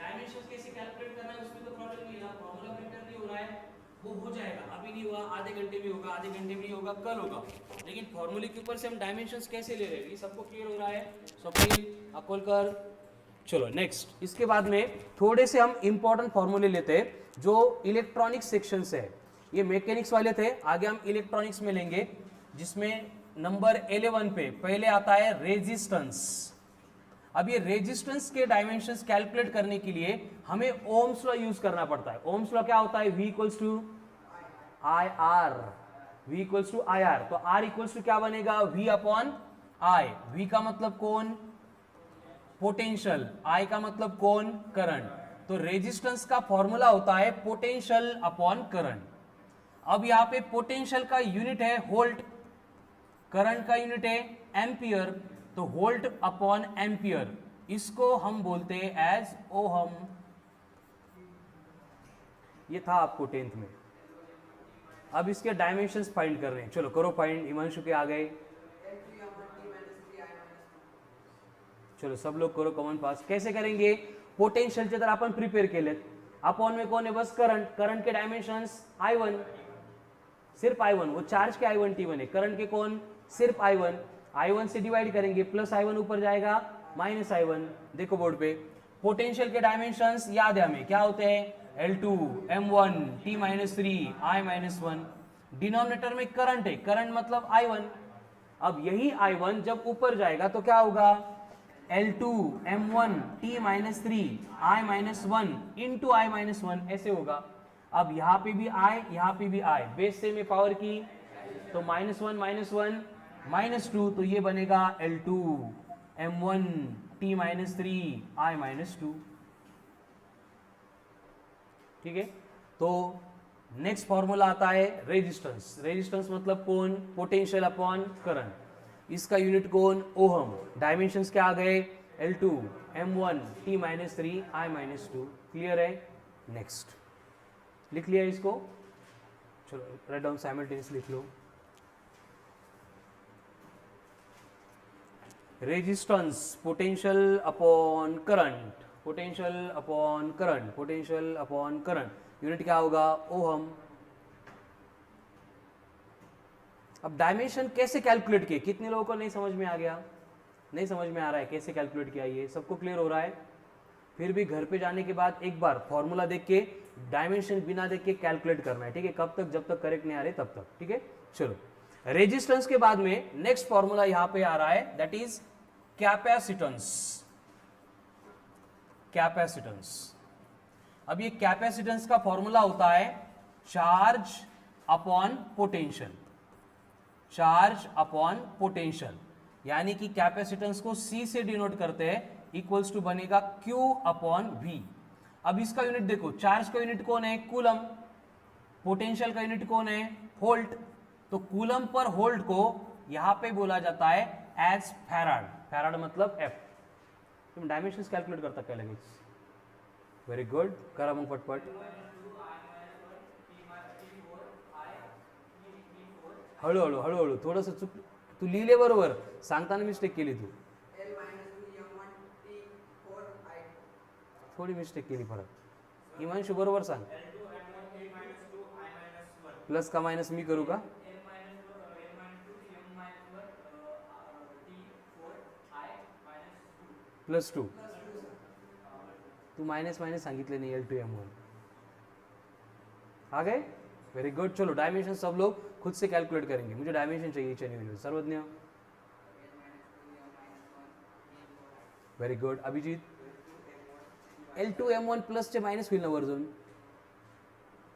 [SPEAKER 1] डायमेंशंस कैसे कैलकुलेट करना है उसमें तो प्रॉब्लम नहीं है ना फॉर्मूला प्रिंटर नहीं हो रहा है वो हो जाएगा अभी नहीं हुआ आधे घंटे में होगा आधे घंटे में नहीं होगा कल होगा लेकिन फॉर्मूले के ऊपर से हम डायमेंशंस कैसे ले रहे हैं ये सबको क्लियर हो रहा है स्वप्निल अकोलकर चलो नेक्स्ट इसके बाद में थोड़े से हम इंपॉर्टेंट फॉर्मूले लेते हैं जो इलेक्ट्रॉनिक्स सेक्शन से है ये मैकेनिक्स वाले थे आगे हम इलेक्ट्रॉनिक्स में लेंगे जिसमें नंबर 11 पे पहले आता है रेजिस्टेंस अब ये रेजिस्टेंस के डायमेंशंस कैलकुलेट करने के लिए हमें ओम्स लॉ यूज करना पड़ता है ओम्स लॉ क्या होता है V equals to I R V equals to I R तो R इक्वल्स टू क्या बनेगा V अपॉन I V का मतलब कौन पोटेंशियल I का मतलब कौन करंट तो रेजिस्टेंस का फॉर्मूला होता है पोटेंशियल अपॉन करंट अब यहाँ पे पोटेंशियल का यूनिट है वोल्ट करंट का यूनिट है एम्पियर तो वोल्ट अपॉन एम्पियर इसको हम बोलते हैं एज ओहम ये था आपको 10th में अब इसके डायमेंशंस फाइंड कर रहे हैं चलो करो फाइंड हिमांशु के आ गए चलो सब लोग करो कॉमन पास कैसे करेंगे पोटेंशियल चे तर आपण प्रिपेयर केलेत अपॉन में कौन है बस करंट करंट के डायमेंशंस I1 सिर्फ I1 वो चार्ज के I1 T1 है करंट के कौन सिर्फ I1 से डिवाइड करेंगे प्लस I1 ऊपर जाएगा माइनस I1 देखो बोर्ड पे पोटेंशियल के डायमेंशंस याद है हमें क्या होते हैं L2 M1 T-3 I-1 denominator में करंट है करंट मतलब I1 अब यही I1 जब ऊपर जाएगा तो क्या होगा L2 M1 T-3 I-1 into I-1 ऐसे होगा अब यहाँ पे भी I यहाँ पे भी I बेस से में पावर की तो -1 -2 तो ये बनेगा L2 M1 T-3 I-2 ठीक है तो नेक्स्ट फॉर्मूला आता है रेजिस्टेंस। रेजिस्टेंस मतलब कौन? Potential upon current. इसका यूनिट कौन? ओहम। डायमेंशंस क्या आ गए? L2 M1 T-3 I-2। Clear है? नेक्स्ट लिख लिया इसको, चलो राइट डाउन साइमल्टेनियस लिख लो। Resistance potential upon current, potential upon current, potential upon current, unit क्या होगा? ओहम। अब डायमेंशन कैसे कैलकुलेट किए? कितने लोगों को नहीं समझ में आ गया? नहीं समझ में आ रहा है कैसे कैलकुलेट किया? ये सबको क्लियर हो रहा है? फिर भी घर पे जाने के बाद एक बार फॉर्मूला देख के, डायमेंशन बिना देख के कैलकुलेट करना है, ठीक है? कब तक? जब तक करेक्ट नहीं आ रहे तब तक, ठीक है? चलो, रेजिस्टेंस के बाद में नेक्स्ट फॉर्मूला यहां पे आ रहा है, दैट इज कैपेसिटेंस। कैपेसिटेंस। अब ये कैपेसिटेंस का फॉर्मूला होता है charge upon potential. Charge upon potential, यानी कि कैपेसिटेंस को C से डिनोट करते हैं, इक्वल्स टू बनेगा Q अपॉन V। अब इसका यूनिट देखो, चार्ज का यूनिट कौन है? कूलम। पोटेंशियल का यूनिट कौन है? वोल्ट। तो कूलम पर वोल्ट को यहां पे बोला जाता है एज फैराड। फैराड मतलब F। तुम डायमेंशंस कैलकुलेट करता क्या लगे? वेरी गुड, करा मग पटपट। हळूहळू हळूहळू थोडंसं चुक, तू लिहिले बरोबर, सांगताना मिस्टेक केली तू, थोडी मिस्टेक केली परत। हिमांशू बरोबर सांग। प्लस का मायनस मी करू का? +2। तू माइनस माइनस सांगितले नहीं, L2 M1 आ गए? Very good. चलो डायमेंशन सब लोग खुद से कैलकुलेट करेंगे, मुझे डायमेंशन चाहिए चलिए। Sarvagya very good. Abhijeet L2 M1 plus चे माइनस होईल ना वरजून?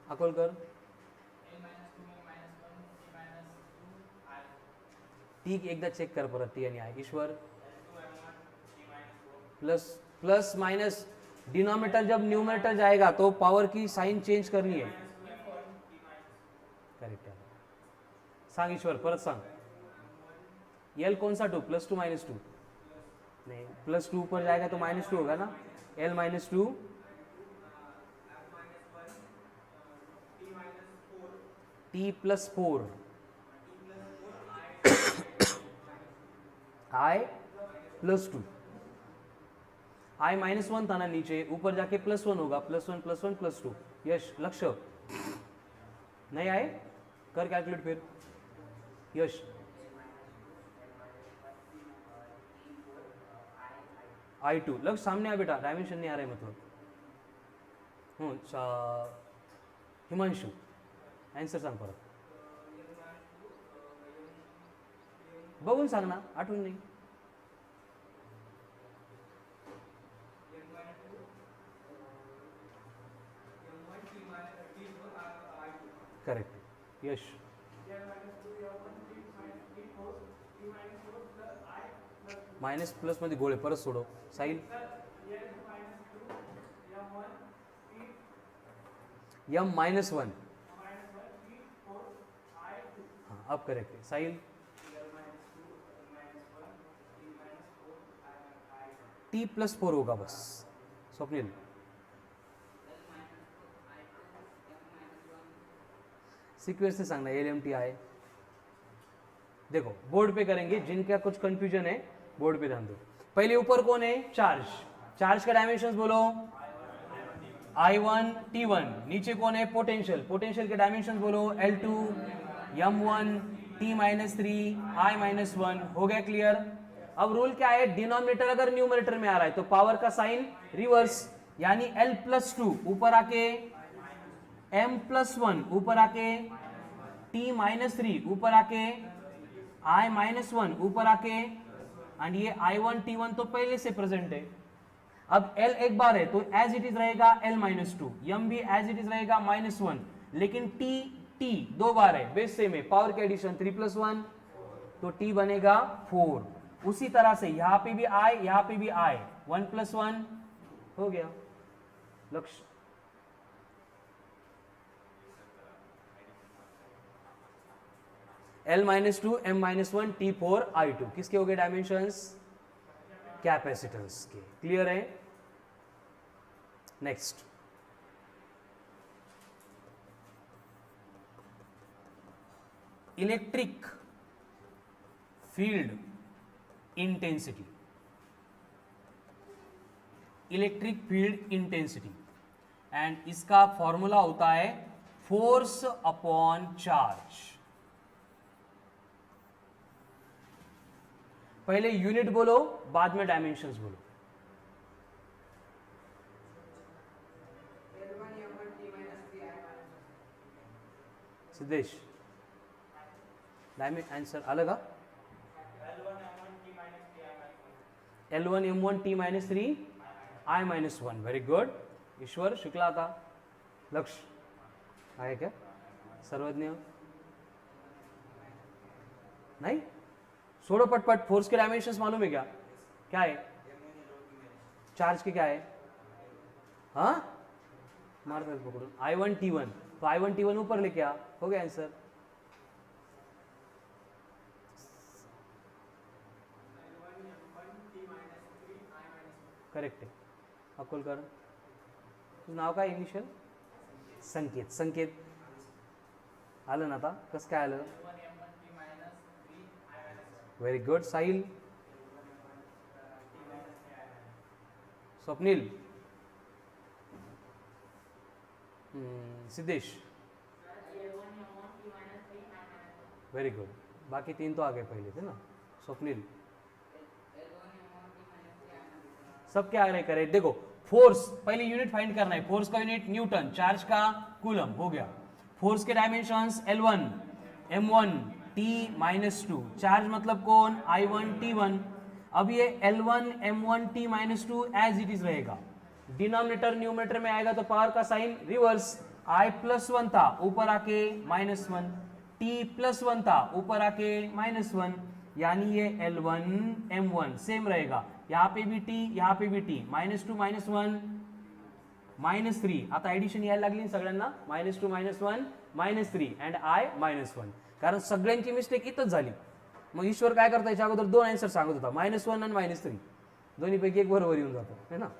[SPEAKER 1] अकोलकर ठीक, एकदा चेक कर परत टी आणि आय। ईश्वर प्लस प्लस माइनस, डिनोमिनेटर जब न्यूमरेटर जाएगा तो पावर की साइन चेंज करनी है। करेक्ट है, सांग ईश्वर, परत सांग। एल कौन सा 2? +2 -2? नहीं, +2 ऊपर जाएगा तो -2 होगा ना। L -2 T +4 I +2। I -1 था ना नीचे, ऊपर जाके +1 होगा, +1 +1 +2। यश, लक्ष्य नहीं आए? कर कैलकुलेट फिर। यश I2, लक्ष्य सामने आ बेटा, डायमेंशन नहीं आ रहा है मतलब। हिमांशु आंसर सांग परत, बघून सांग ना, आठवून नाही। करेक्ट। यश माइनस प्लस मध्ये गोळे परत सोडव। साहिल M -1, हाँ अब करेक्ट है। साहिल T +4 होगा बस। स्वप्निल सीक्वेंस से सांगना, LMTI। देखो बोर्ड पे करेंगे, जिनका कुछ कंफ्यूजन है बोर्ड पे ध्यान दो। पहले ऊपर कौन है? चार्ज। चार्ज का डायमेंशंस बोलो, I1 T1। नीचे कौन है? पोटेंशियल। पोटेंशियल के डायमेंशंस बोलो, L2 M1 T-3 I-1। हो गया क्लियर? अब रूल क्या है? डिनोमिनेटर अगर न्यूमरेटर में आ रहा है तो पावर का साइन रिवर्स, यानी L +2 ऊपर आके M +1 ऊपर आके T-3 ऊपर आके I-1 ऊपर आके, एंड ये I1 T1 तो पहले से प्रेजेंट है। अब L एक बार है तो एज इट इज रहेगा L -2, M भी एज इट इज रहेगा -1, लेकिन T दो बार है, बेस सेम है, पावर के एडिशन 3 + 1 तो T बनेगा 4। उसी तरह से यहां पे भी I, यहां पे भी I, 1 + 1 हो गया। लक्ष्य L-2 M-1 T4 I2 किसके हो गए डायमेंशंस? कैपेसिटेंस के। क्लियर है? Next, electric field intensity. Electric field intensity and इसका फॉर्मूला होता है फोर्स अपॉन चार्ज। पहले यूनिट बोलो, बाद में डायमेंशंस बोलो। सिद्धेश, आंसर अलग है। L1 M1 T minus 3 I minus 1। Very good. Ishwar Shukla था। लक्ष्य आया क्या? सर्वज्ञ नहीं? छोड़ो पटपट। फोर्स के डायमेंशंस मालूम है क्या? क्या है? चार्ज के क्या है? हाँ, मार कर पकड़ो। I1 T1, तो I1 T1 ऊपर लेके आ, हो गया आंसर। करेक्ट आहे। अकोलकर, तुझं नाव काय इनिशियल? संकेत। संकेत आलं ना आता? कसं काय आलं? Very good. Sahil, Swapnil, Siddhesh, very good. बाकी तीन तो आ गए पहले थे ना। स्वप्नील, सब क्या आ रहे करेक्ट। देखो, फोर्स पहले यूनिट फाइंड करना है। फोर्स का यूनिट न्यूटन, चार्ज का कूलम, हो गया। फोर्स के dimensions L1 M1 T-2, charge मतलब कौन? I1 T1। अब ये L1 M1 T-2 as it is रहेगा। डिनोमिनेटर न्यूमरेटर में आएगा तो पावर का साइन रिवर्स। I+1 था, ऊपर आके -1, T+1 था, ऊपर आके -1, यानी ये L1 M1 सेम रहेगा। यहाँ पे भी T, यहाँ पे भी T, -2 -1 -3। आता ऍडिशन यायला लागली सगळ्यांना। -2 -1 -3 अँड I -1, कारण सगळ्यांची मिस्टेक इथंच झाली। मग ईश्वर काय करता, याच्या अगोदर दोन आन्सर सांगत होता, -1 आणि -3, दोन्हीपैकी एक बरोबर येऊन जातो, है ना।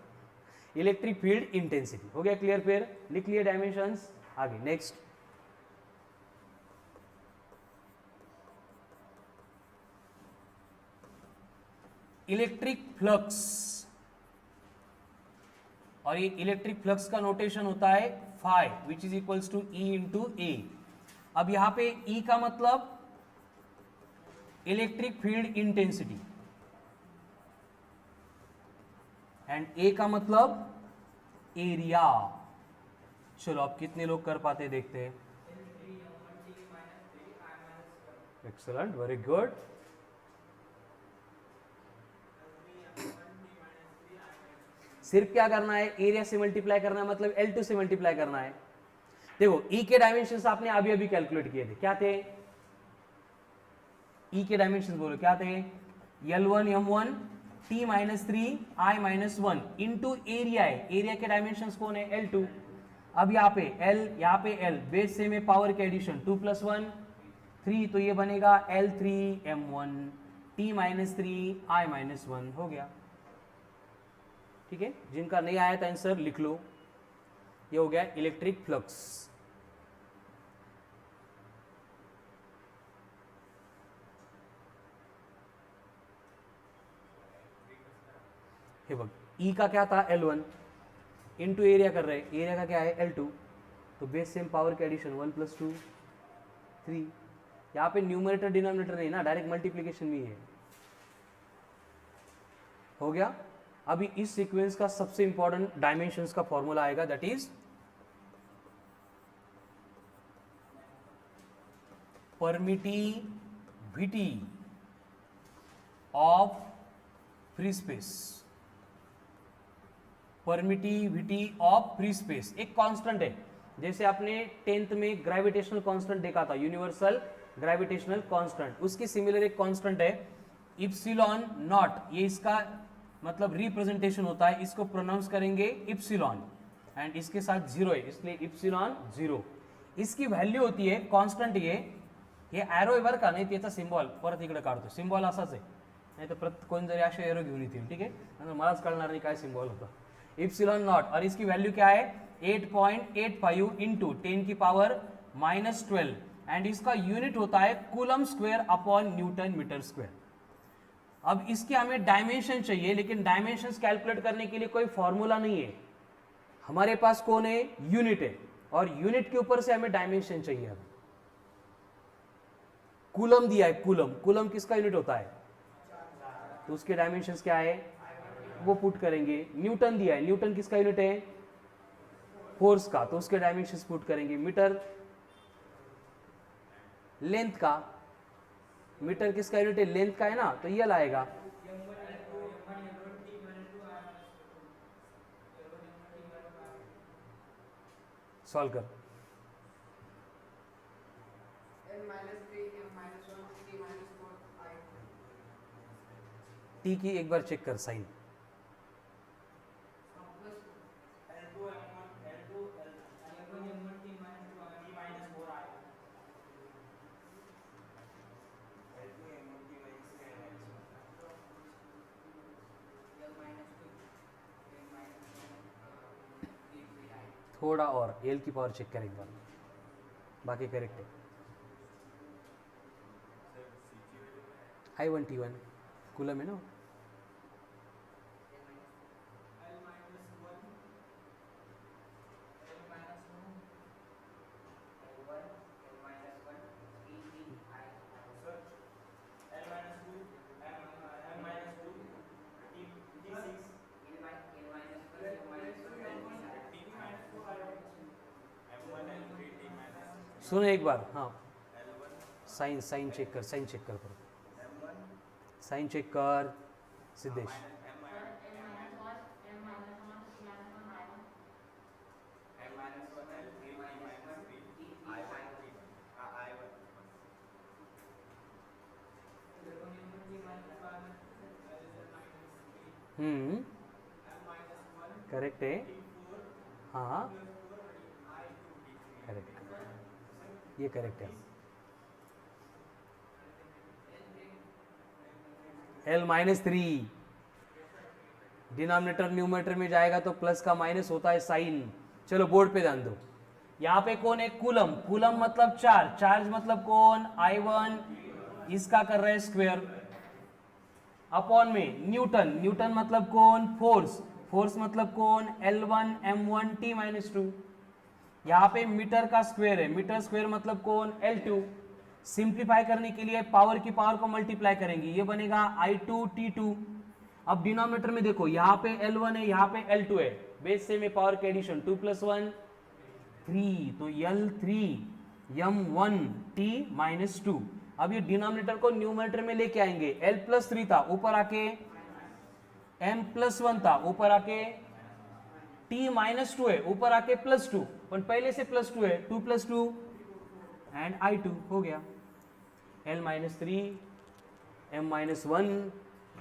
[SPEAKER 1] इलेक्ट्रिक फील्ड इंटेंसिटी हो गया क्लियर। फिर लिख लिए डायमेंशंस। आगे नेक्स्ट, इलेक्ट्रिक फ्लक्स। और ये इलेक्ट्रिक फ्लक्स का नोटेशन होता है phi, which is equals to E into A. अब यहां पे E का मतलब electric field intensity and A का मतलब एरिया। चलो अब कितने लोग कर पाते देखते हैं। Excellent, very good. सिर्फ क्या करना है? एरिया से मल्टीप्लाई करना है, मतलब L2 से मल्टीप्लाई करना है। देखो E के डायमेंशंस आपने अभी अभी कैलकुलेट किए थे, क्या थे? E के डायमेंशंस बोलो क्या थे? L1 M1 T-3 I-1 into area है। एरिया के डायमेंशंस कौन है? L2। अब यहाँ पे L, यहाँ पे L, बेस से में पावर के एडिशन 2 + 1 3, तो ये बनेगा L3 M1 T-3 I-1, हो गया। ठीक है, जिनका नहीं आया था आंसर लिख लो। ये हो गया इलेक्ट्रिक फ्लक्स। हे बघ, E का क्या था? L1 इंटू एरिया कर रहे हैं। एरिया का क्या है? L2। तो बेस सेम पावर के एडिशन 1 + 2 3। यहाँ पे न्यूमरेटर डिनोमिनेटर नहीं ना, डायरेक्ट मल्टीप्लीकेशन भी है। हो गया। अभी इस सीक्वेंस का सबसे इंपॉर्टेंट डायमेंशंस का फॉर्मूला आएगा, that is permittivity of free space. Permittivity of free space एक कांस्टेंट है, जैसे आपने 10th में ग्रेविटेशनल कांस्टेंट देखा था, यूनिवर्सल ग्रेविटेशनल कांस्टेंट, उसकी सिमिलर एक कांस्टेंट है इप्सिलॉन नॉट। ये इसका मतलब रिप्रेजेंटेशन होता है, इसको प्रोनाउंस करेंगे इप्सिलॉन एंड इसके साथ 0 है, इसलिए इप्सिलॉन 0। इसकी वैल्यू होती है कांस्टेंट ये हे ॲरो आहे बरं का, नाही त्याचा सिम्बॉल परत इकडे काढतो. सिम्बॉल असाच आहे, नाही तर कोण जरी असे एरो घेऊन येतील. ठीक आहे, नंतर मलाच कळणार नाही काय सिम्बॉल होता. इप्सिलॉन नॉट और इसकी वैल्यू क्या है 8.85 इंटू 10 की पावर -12 एंड इसका यूनिट होता है coulomb square upon newton metre square. अब इसके हमें डायमेंशन चाहिए, लेकिन डायमेंशंस कैलकुलेट करने के लिए कोई फॉर्मूला नहीं है. हमारे पास कौन है, यूनिट है, और यूनिट के ऊपर से हमें डायमेंशन चाहिए. अब कूलम दिया है, कूलम, कूलम किसका यूनिट होता है, तो उसके डायमेंशंस क्या है वो पुट करेंगे. न्यूटन दिया है, न्यूटन किसका यूनिट है, फोर्स का, तो उसके डायमेंशंस पुट करेंगे. मीटर लेंथ का, मीटर किसका यूनिट है, लेंथ का है ना, तो ये लाएगा. सॉल्व कर. टी की एक बार चेक कर साइन. थोड़ा और एल की पावर चेक करें एक बार, बाकी करेक्ट है. I1 T1 कूलम है ना. सुनो एक बार, हाँ साइन साइन चेक कर, साइन चेक कर, साइन चेक कर सिद्धेश. करेक्ट है, हाँ करेक्ट, ये करेक्ट है. L-3 डिनोमिनेटर न्यूमरेटर में जाएगा तो प्लस का माइनस होता है साइन. चलो बोर्ड पे ध्यान दो. यहाँ पे कौन है, कूलम, कूलम मतलब चार्ज, चार्ज मतलब कौन, I1, इसका कर रहे हैं स्क्वायर, अपॉन में न्यूटन, न्यूटन मतलब कौन, फोर्स, फोर्स मतलब कौन, L1 M1 T-2. यहाँ पे मीटर का स्क्वायर है, मीटर स्क्वायर मतलब कौन, L2. सिंप्लीफाई करने के लिए पावर की पावर को मल्टीप्लाई करेंगे, ये बनेगा I2 T2. अब डिनोमिनेटर में देखो, यहाँ पे L1 है, यहाँ पे L2 है, बेस से में पावर के एडिशन 2 + 1 3, तो L3 M1 T-2. अब ये डिनोमिनेटर को न्यूमरेटर में लेके आएंगे. L+3 था, ऊपर आके M+1 था, ऊपर आके T-2 है, ऊपर आके +2, पर पहले से +2 है, 2 + 2 एंड I2 हो गया. L-3 M-1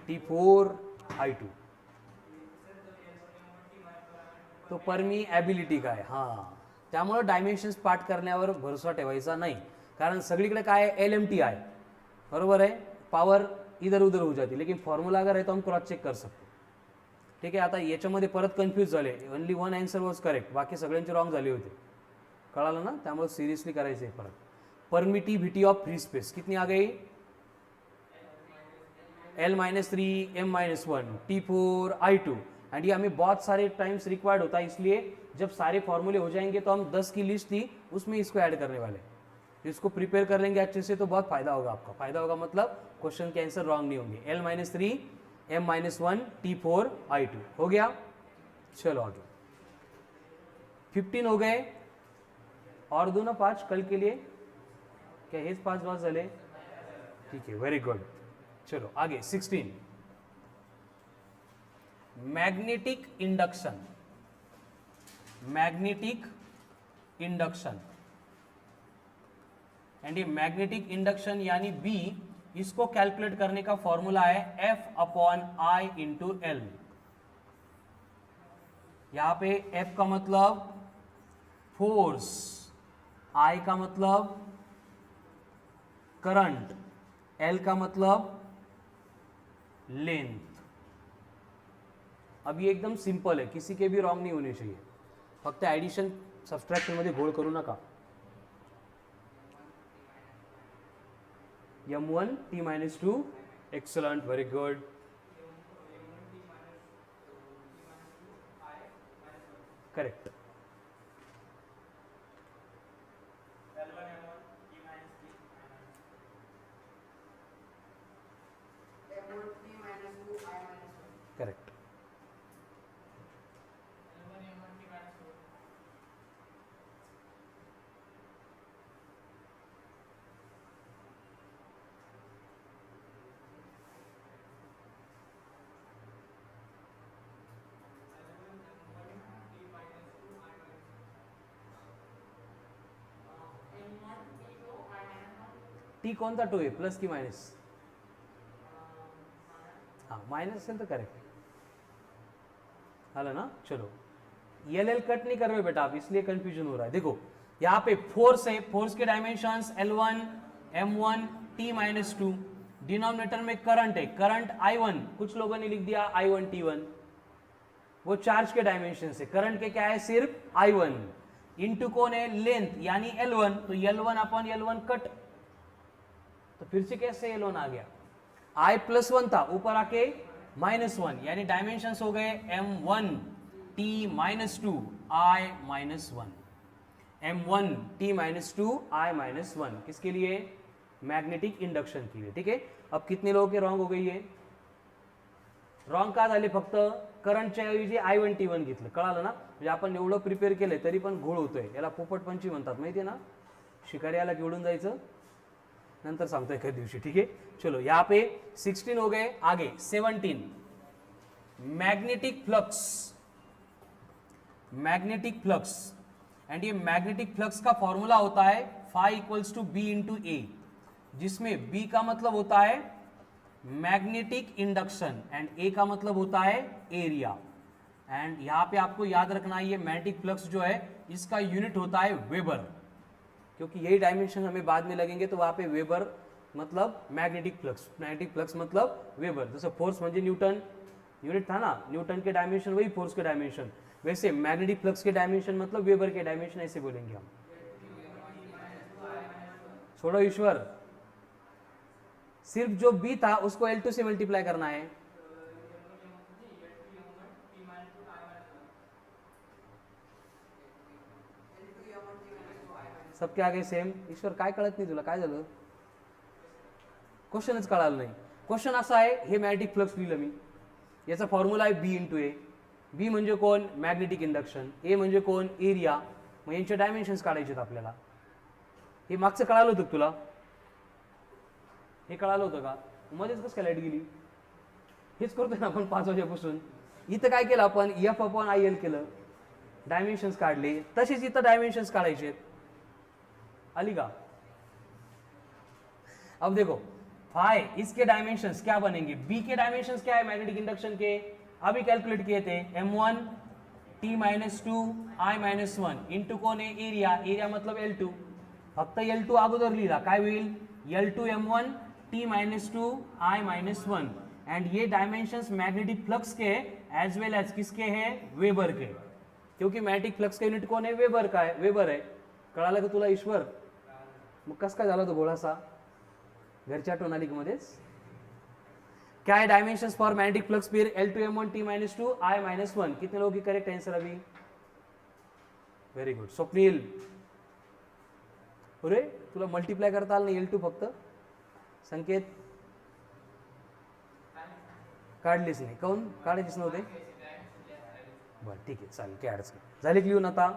[SPEAKER 1] T4 I2. तो परमिएबिलिटी काय, हां, त्यामुळे डायमेन्शन्स पाठ करण्यावर भरोसा ठेवायचा नाही, कारण सगळीकडे काय आहे, LMT आहे, बरोबर आहे, पावर इधर उधर हो जाती, लेकिन फॉर्मूला अगर है तो हम क्रॉस चेक कर सकतो. ठीक आहे, आता याच्यामध्ये परत कन्फ्यूज झाले, only one answer was correct, बाकी सगळ्यांचे रॉंग झाले होते, कळालं ना, त्यामुळे सिरियसली करायचं आहे. परत परमिटिविटी ऑफ फ्री स्पेस कितनी आ गई, L-3 M-1 T4 I2. And ये हमें बहुत सारे टाइम्स रिक्वायर्ड होता है, इसलिए जब सारे फॉर्मूले हो जाएंगे तो हम 10 की लिस्ट थी उसमें इसको ऐड करने वाले. इसको प्रिपेयर कर लेंगे अच्छे से तो बहुत फायदा होगा आपका. फायदा होगा मतलब क्वेश्चन के आंसर रॉन्ग नहीं होंगे. L-3 M-1 T4 I2 हो गया. चलो आगे 15 हो गए, और दो ना 5 कल के लिए, क्या हेच 5 बार झाले, ठीक है, वेरी गुड. चलो आगे 16 magnetic induction. Magnetic induction and ये मैग्नेटिक इंडक्शन यानी B, इसको कैलकुलेट करने का फॉर्मूला है F/I × L. यहां पे F का मतलब फोर्स, I का मतलब करंट, L का मतलब लेंथ। अब ये एकदम सिंपल है, किसी के भी रॉन्ग नहीं होने चाहिए, फक्त ॲडिशन सबस्ट्रॅक्शन मध्ये घोळ करू नका. m1 t-2, excellent, very good. Correct. Correct. T कोणता टू आहे, प्लस की मायनस? हाँ माइनस असेल तर करेक्ट हाल ना. चलो एल एल कट नहीं कर रहे बेटा आप, इसलिए कंफ्यूजन हो रहा है. देखो यहाँ पे फोर्स है, फोर्स के dimensions L1 M1 T-2. Denominator में करंट है, करंट I1, कुछ लोगों ने लिख दिया I1 T1, वो चार्ज के डायमेंशन है. करंट के क्या है, सिर्फ I1. इनटू कौन है, लेंथ यानी L1, तो L1 अपॉन L1 कट. तो फिर से कैसे L1 आ गया, I +1 था, ऊपर आके -1, यानी डायमेंशंस हो गए M1 T-2 I -1, M1 T-2 I -1. किसके लिए, मैग्नेटिक इंडक्शन के लिए. ठीक है, अब कितने लोगों के रॉन्ग हो गई है, रॉंग का झाले, फक्त करंटच्या ऐवजी I1 T1 घेतलं. कळालं ना, म्हणजे आपण एवढं प्रिपेअर केलंय तरी पण घोळ होतोय. याला पोपटपंची म्हणतात माहिती आहे ना, शिकारी याला घेऊन जायचं, नंतर सांगतो एखाद दिवशी. ठीक है, चलो यहाँ पे 16 हो गए. आगे 17, magnetic flux. Magnetic flux, and ये मैग्नेटिक फ्लक्स का फॉर्मूला होता है phi = B × A, जिसमें B का मतलब होता है मैग्नेटिक इंडक्शन एंड A का मतलब होता है एरिया. एंड यहाँ पे आपको याद रखना है, ये मैग्नेटिक फ्लक्स जो है इसका यूनिट होता है वेबर, क्योंकि यही डायमेंशन हमें बाद में लगेंगे. तो वहाँ पे वेबर मतलब मैग्नेटिक फ्लक्स, मैग्नेटिक फ्लक्स मतलब वेबर. जैसे फोर्स म्हणजे न्यूटन, यूनिट था ना, न्यूटन के डायमेंशन वही फोर्स के डायमेंशन, वैसे मैग्नेटिक फ्लक्स के डायमेंशन मतलब वेबर के डायमेंशन, ऐसे बोलेंगे हम. छोड़ो ईश्वर, सिर्फ जो B था उसको L2 से मल्टीप्लाई करना है. सबके आगे सेम. ईश्वर काय कळत नाही तुला, काय झालं, क्वेश्चनच कळालं नाही. क्वेश्चन असा आहे, हे मॅग्नेटिक फ्लक्स लिहिलं मी, याचा फॉर्म्युला आहे B × A. B म्हणजे कोण, मॅग्नेटिक इंडक्शन, A म्हणजे कोण, एरिया. मग यांचे डायमेन्शन्स काढायचे आहेत आपल्याला. हे मागचं कळालं होतं तुला, हे कळालं होतं का, मध्येच कसं काय लाईट गेली. हेच करतोय ना आपण 5 वाजेपासून. इथं काय केलं आपण, F/IL केलं, डायमेन्शन्स काढले, तसेच इथं डायमेन्शन्स काढायचे आहेत. आली का. अब देखो फाई, इसके डायमेंशंस क्या बनेंगे, B के डायमेंशंस क्या है मैग्नेटिक इंडक्शन के, अभी कैलकुलेट किए थे, M1 T-2 I -1 इंटू कौन है, एरिया, एरिया मतलब L2. फक्त L2 अगोदर लिहिला, काय होईल, L2 M1 T-2 I -1. And ये डायमेंशंस मैग्नेटिक फ्लक्स के एज वेल एज किसके हैं, वेबर के, क्योंकि मैग्नेटिक फ्लक्स का यूनिट कौन है, वेबर का है, वेबर है. कळालं का तुला ईश्वर. मग कस काय झाला तो गोळासा घरच्या टोनालिकमध्येच. क्या है dimensions for magnetic flux pair L2 M1 T-2 I -1. कितने लोगों की करेक्ट आंसर अभी, वेरी गुड. स्वप्नील, अरे तुला मल्टीप्लाय करता आलं नाही L2, फक्त संकेत काढलीच नाही, काऊन काढायचीच नव्हते. बरं ठीक आहे, चालेल, काय अडचण नाही. झाली क्लियर आता.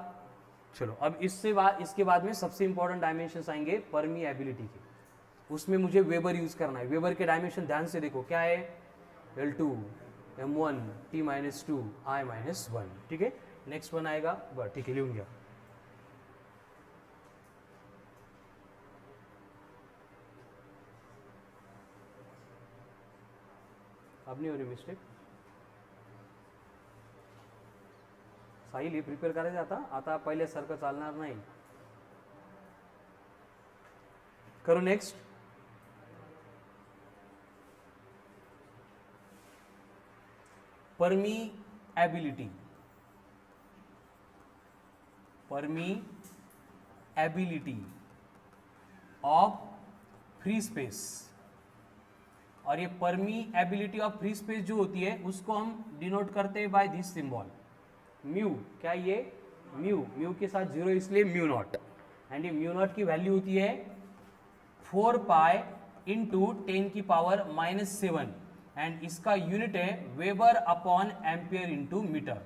[SPEAKER 1] चलो अब इसके बाद में सबसे इंपॉर्टेंट डायमेंशंस आएंगे परमिएबिलिटी के. उसमें मुझे वेबर यूज करना है. वेबर के डायमेंशन ध्यान से देखो, क्या है, L2 M1 T-2 I -1. ठीक है, नेक्स्ट वन आएगा, बरं ठीक है, लिहून घ्या. अब नहीं हो रही मिस्टेक. साहिल, हे प्रिपेअर करायचं आता पहिल्यासारखं चालणार नाही. करू next. permeability of free space, और ये परमीएबिलिटी ऑफ फ्री स्पेस जो होती है उसको हम डिनोट करते हैं बाय दिस सिंबल म्यू। क्या ये म्यू के साथ जीरो इसलिए म्यू नॉट, एंड ये म्यू नॉट की वैल्यू होती है 4 पाई इंटू 10 की पावर -7, एंड इसका यूनिट है weber upon ampere into metre.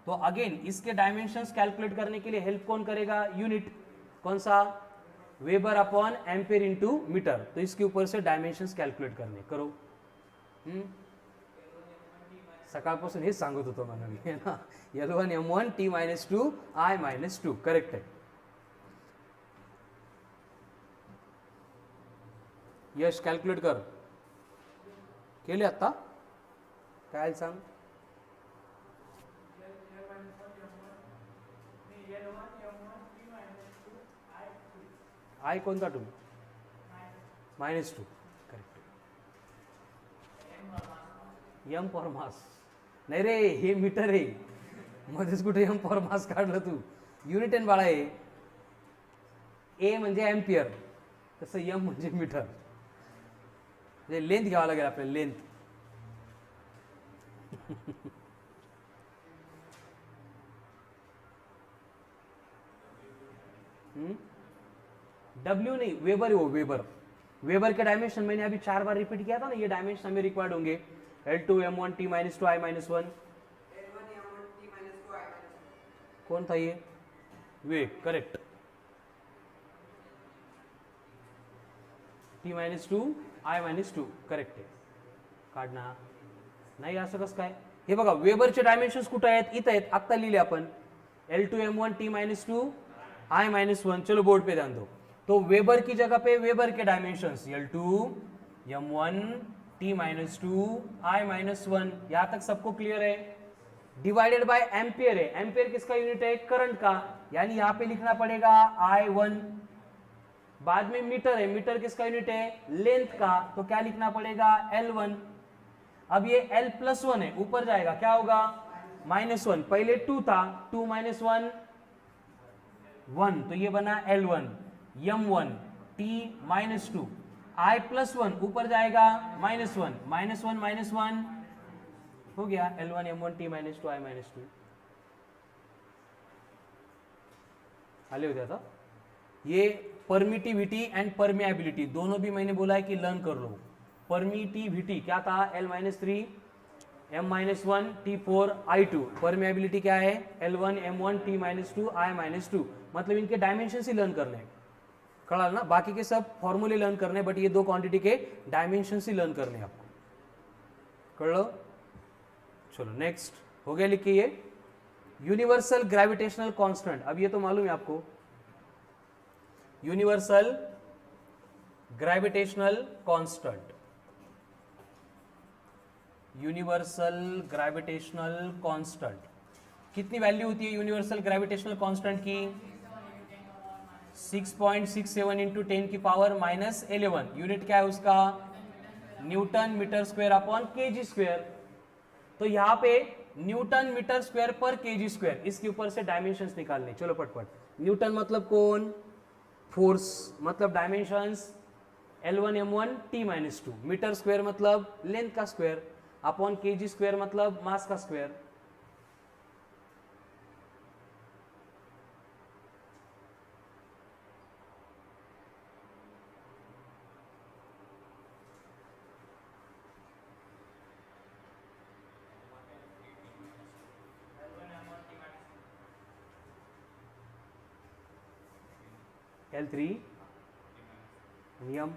[SPEAKER 1] तो अगेन इसके डायमेंशंस कैलकुलेट करने के लिए हेल्प कौन करेगा? यूनिट। कौन सा? Weber upon ampere into metre. तो इसके ऊपर से डायमेंशंस कॅल्क्युलेट करणे करो। सकाळपासून हेच सांगत होतो मला मी, है ना। L1 M1 T-2 I-2 correct आहे। यश कॅल्क्युलेट कर, केले आता? काय सांग? I कोणता 2? -2 करेक्ट। M फॉर मास नाही रे, हे मीटर आहे, मध्येच कुठे M फॉर मास काढलं तू? युनिट एन बाळा आहे। A म्हणजे एम्पियर, तसं M म्हणजे मीटर, म्हणजे लेंथ घ्यावा लागेल आपल्याला, लेंथ। W नहीं, वेबर है वो, वेबर। वेबर के डायमेंशन मैंने अभी 4 बार रिपीट किया था ना, ये डायमेंशन हमें रिक्वायर्ड होंगे। L2 M1 T-2 I-1। कौन था ये? Way correct. T-2 I-2 correct आहे। काढना नाही असं कसं काय? हे बघा वेबरचे डायमेन्शन्स कुठे आहेत? इथं आहेत, आत्ता लिहिले आपण। L2 M1 T-2 I-1। चलो बोर्ड पे ध्यान दो। तो वेबर की जगह पे वेबर के dimensions L2 M1 T-2 I-1। यहां तक सबको क्लियर है? डिवाइडेड बाय एम्पियर है। एम्पियर किसका यूनिट है? करंट का, यानी यहां पे लिखना पड़ेगा I1। बाद में मीटर है, मीटर किसका यूनिट है? लेंथ का, तो क्या लिखना पड़ेगा? L1। अब ये L+1 है, ऊपर जाएगा क्या होगा? -1। पहले 2 था, 2 - 1 1, तो ये बना L1 M1 T-2। I+1 ऊपर जाएगा -1, -1 हो गया L1 M1 T-2 I-2। खाली हो गया था। ये परमिटिविटी एंड परमिएबिलिटी दोनों भी मैंने बोला है कि लर्न कर लो। परमिटिविटी क्या था? L-3 M-1 T4 I2। Permeability क्या है? L1 M1 T-2 I-2। मतलब इनके डायमेंशन ही लर्न करने हैं, कड़ा ना? बाकी के सब फॉर्मूले लर्न करने हैं, बट ये दो क्वांटिटी के डायमेंशन ही लर्न करने हैं आपको, कर लो। चलो नेक्स्ट हो गया, लिखिए ये यूनिवर्सल ग्रेविटेशनल कांस्टेंट। अब ये तो मालूम है आपको, universal gravitational constant. Universal gravitational constant कितनी वैल्यू होती है यूनिवर्सल ग्रेविटेशनल कांस्टेंट की? 6.67 इंटू 10 की पावर -11। यूनिट क्या है उसका? Newton metre square upon KG square. तो यहां पे न्यूटन मीटर स्क्वायर पर केजी स्क्वायर, इसके ऊपर से डायमेंशंस निकालने। चलो पटपट। न्यूटन मतलब कौन? फोर्स, मतलब dimensions L1 M1 T-2। Metre square मतलब लेंथ का स्क्वायर, अपॉन केजी स्क्वायर मतलब मास का स्क्वायर। L3 नियम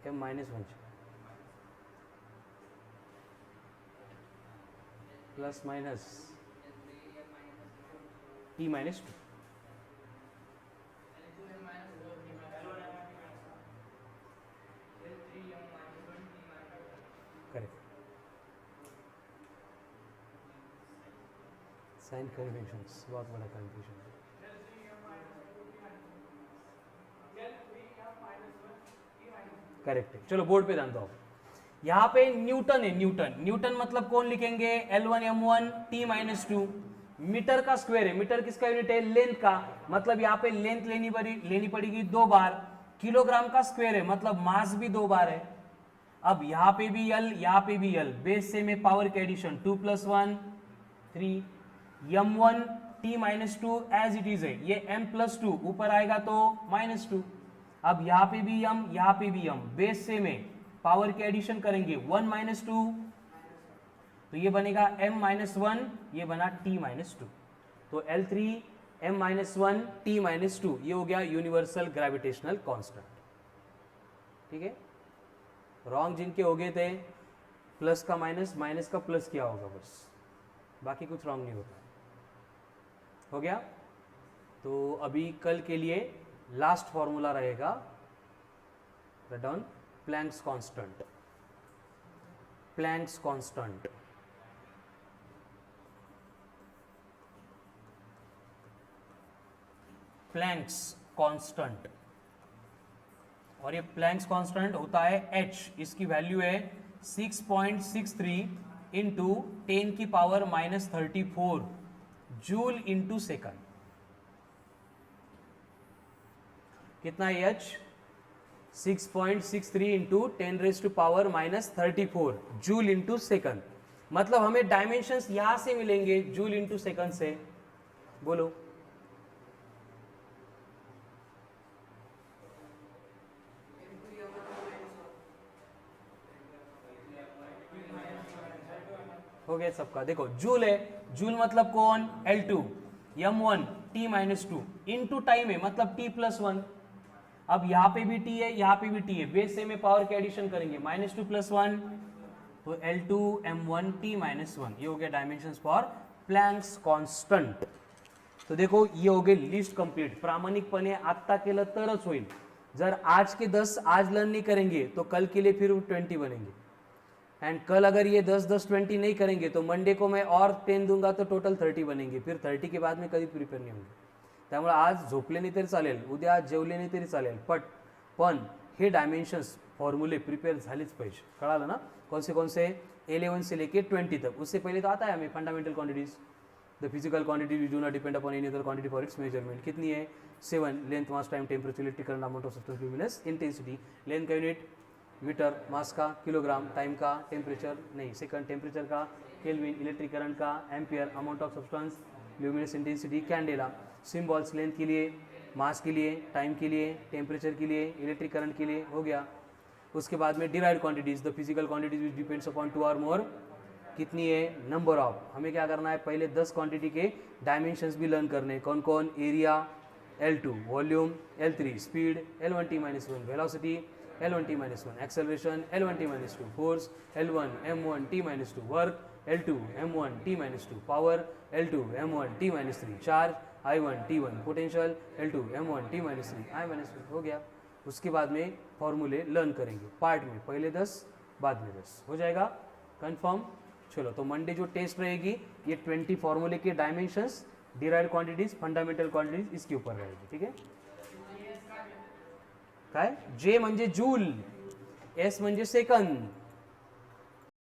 [SPEAKER 1] M-1 plus minus T-2। Correct. Sign conventions बहुत बड़ा कन्फ्यूजन है। करेक्ट है। चलो बोर्ड पे ध्यान दो। यहां पे न्यूटन है, न्यूटन, न्यूटन मतलब कौन लिखेंगे, L1 M1 T minus 2, metre का स्क्वायर है, मीटर किसका यूनिट है, लेंथ का, मतलब यहाँ पे लेंथ लेनी पड़ेगी 2 बार, किलोग्राम का स्क्वायर है मतलब मास भी 2 बार है। अब यहाँ पे भी L, यहाँ पे भी L, बेस से में पावर के addition 2 + 1 3, M1 T minus 2 as it is है, ये M + 2 ऊपर आएगा तो -2। अब यहाँ पे भी M, यहाँ पे भी M, बेस से में पावर के एडिशन करेंगे 1 - 2, तो ये बनेगा M - 1, ये बना T - 2, तो L3 M - 1 T - 2, ये हो गया यूनिवर्सल ग्रेविटेशनल कांस्टेंट। ठीक है, रॉन्ग जिनके हो गए थे प्लस का माइनस, माइनस का प्लस किया होगा बस, बाकी कुछ रॉन्ग नहीं होता। हो गया, तो अभी कल के लिए लास्ट फॉर्मूला रहेगा, return Planck's constant, Planck's constant, Planck's constant, और ये प्लैंक्स कांस्टेंट होता है h, इसकी वैल्यू है 6.63 इंटू 10 की पावर -34 जूल इंटू सेकंड। कितना है h, 6.63 into 10⁻⁻34 joule into second, मतलब हमें डायमेंशंस यहां से मिलेंगे जूल इंटू सेकंड से। बोलो, हो गया सबका। देखो जूल है, जूल मतलब कौन, L2 M1 T - 2 into time है मतलब T + 1। अब यहाँ पे भी T है, यहाँ पे भी T है, बेस से में पावर के एडिशन करेंगे -2 + 1, तो L2 M1 T - 1, ये हो गया डायमेंशंस फॉर प्लैंक्स कांस्टेंट। तो देखो ये हो गई लिस्ट कंप्लीट, प्रामाणिकपणे आत्ता केलं तरच होईल, जर आज के 10 आज लर्न नहीं करेंगे तो कल के लिए फिर 20 बनेंगे, एंड कल अगर ये 10 20 नहीं करेंगे तो मंडे को मैं और 10 दूंगा तो टोटल 30 बनेंगे, फिर 30 के बाद में कधी प्रिपेअर नाही होंगे। त्यामुळे आज झोपले नाही तरी चालेल, उद्या जेवले नाही तरी चालेल, पण हे डायमेंशंस फॉर्मूले प्रिपेयर झालेच पाहिजे, कळालं ना, कौन से 11 से लेके 20 तक। उससे पहले तो आता है हमें fundamental quantities, the physical quantity do not depend upon any other quantity for its measurement. कितनी है, 7, length mass time temperature electric current amount of substance luminous intensity, length का यूनिट मीटर, मास का किलोग्राम, टाइम का temperature नहीं second, temperature का kelvin, electric current का ampere, amount of substance luminous intensity candela, symbols length के लिए, मास के लिए, टाइम के लिए, टेम्परेचर के लिए, इलेक्ट्रिक करंट के लिए, हो गया। उसके बाद में derived quantities, the physical quantities which depends upon 2 और मोर, कितनी है, नंबर ऑफ। हमें क्या करना है, पहले 10 क्वांटिटी के डायमेंशंस भी लर्न करने, कौन कौन, area L2, volume L3, speed L1 T - 1, velocity L1 T - 1, acceleration L1 T - 2, force L1 M1 T - 2, work L2 M1 T - 2, power L2 M1 T - 3, charge I1 T1, potential L2 M1 T - 3 I - 1, हो गया। उसके बाद में फॉर्मूले learn करेंगे part में, पहले 10 बाद में 10, हो जाएगा कंफर्म। चलो, तो मंडे जो टेस्ट रहेगी ये 20 फॉर्मूले के dimensions, derived quantities, fundamental quantities, इसके ऊपर रहेगी। ठीक है, काय J म्हणजे जूल, S म्हणजे सेकंद,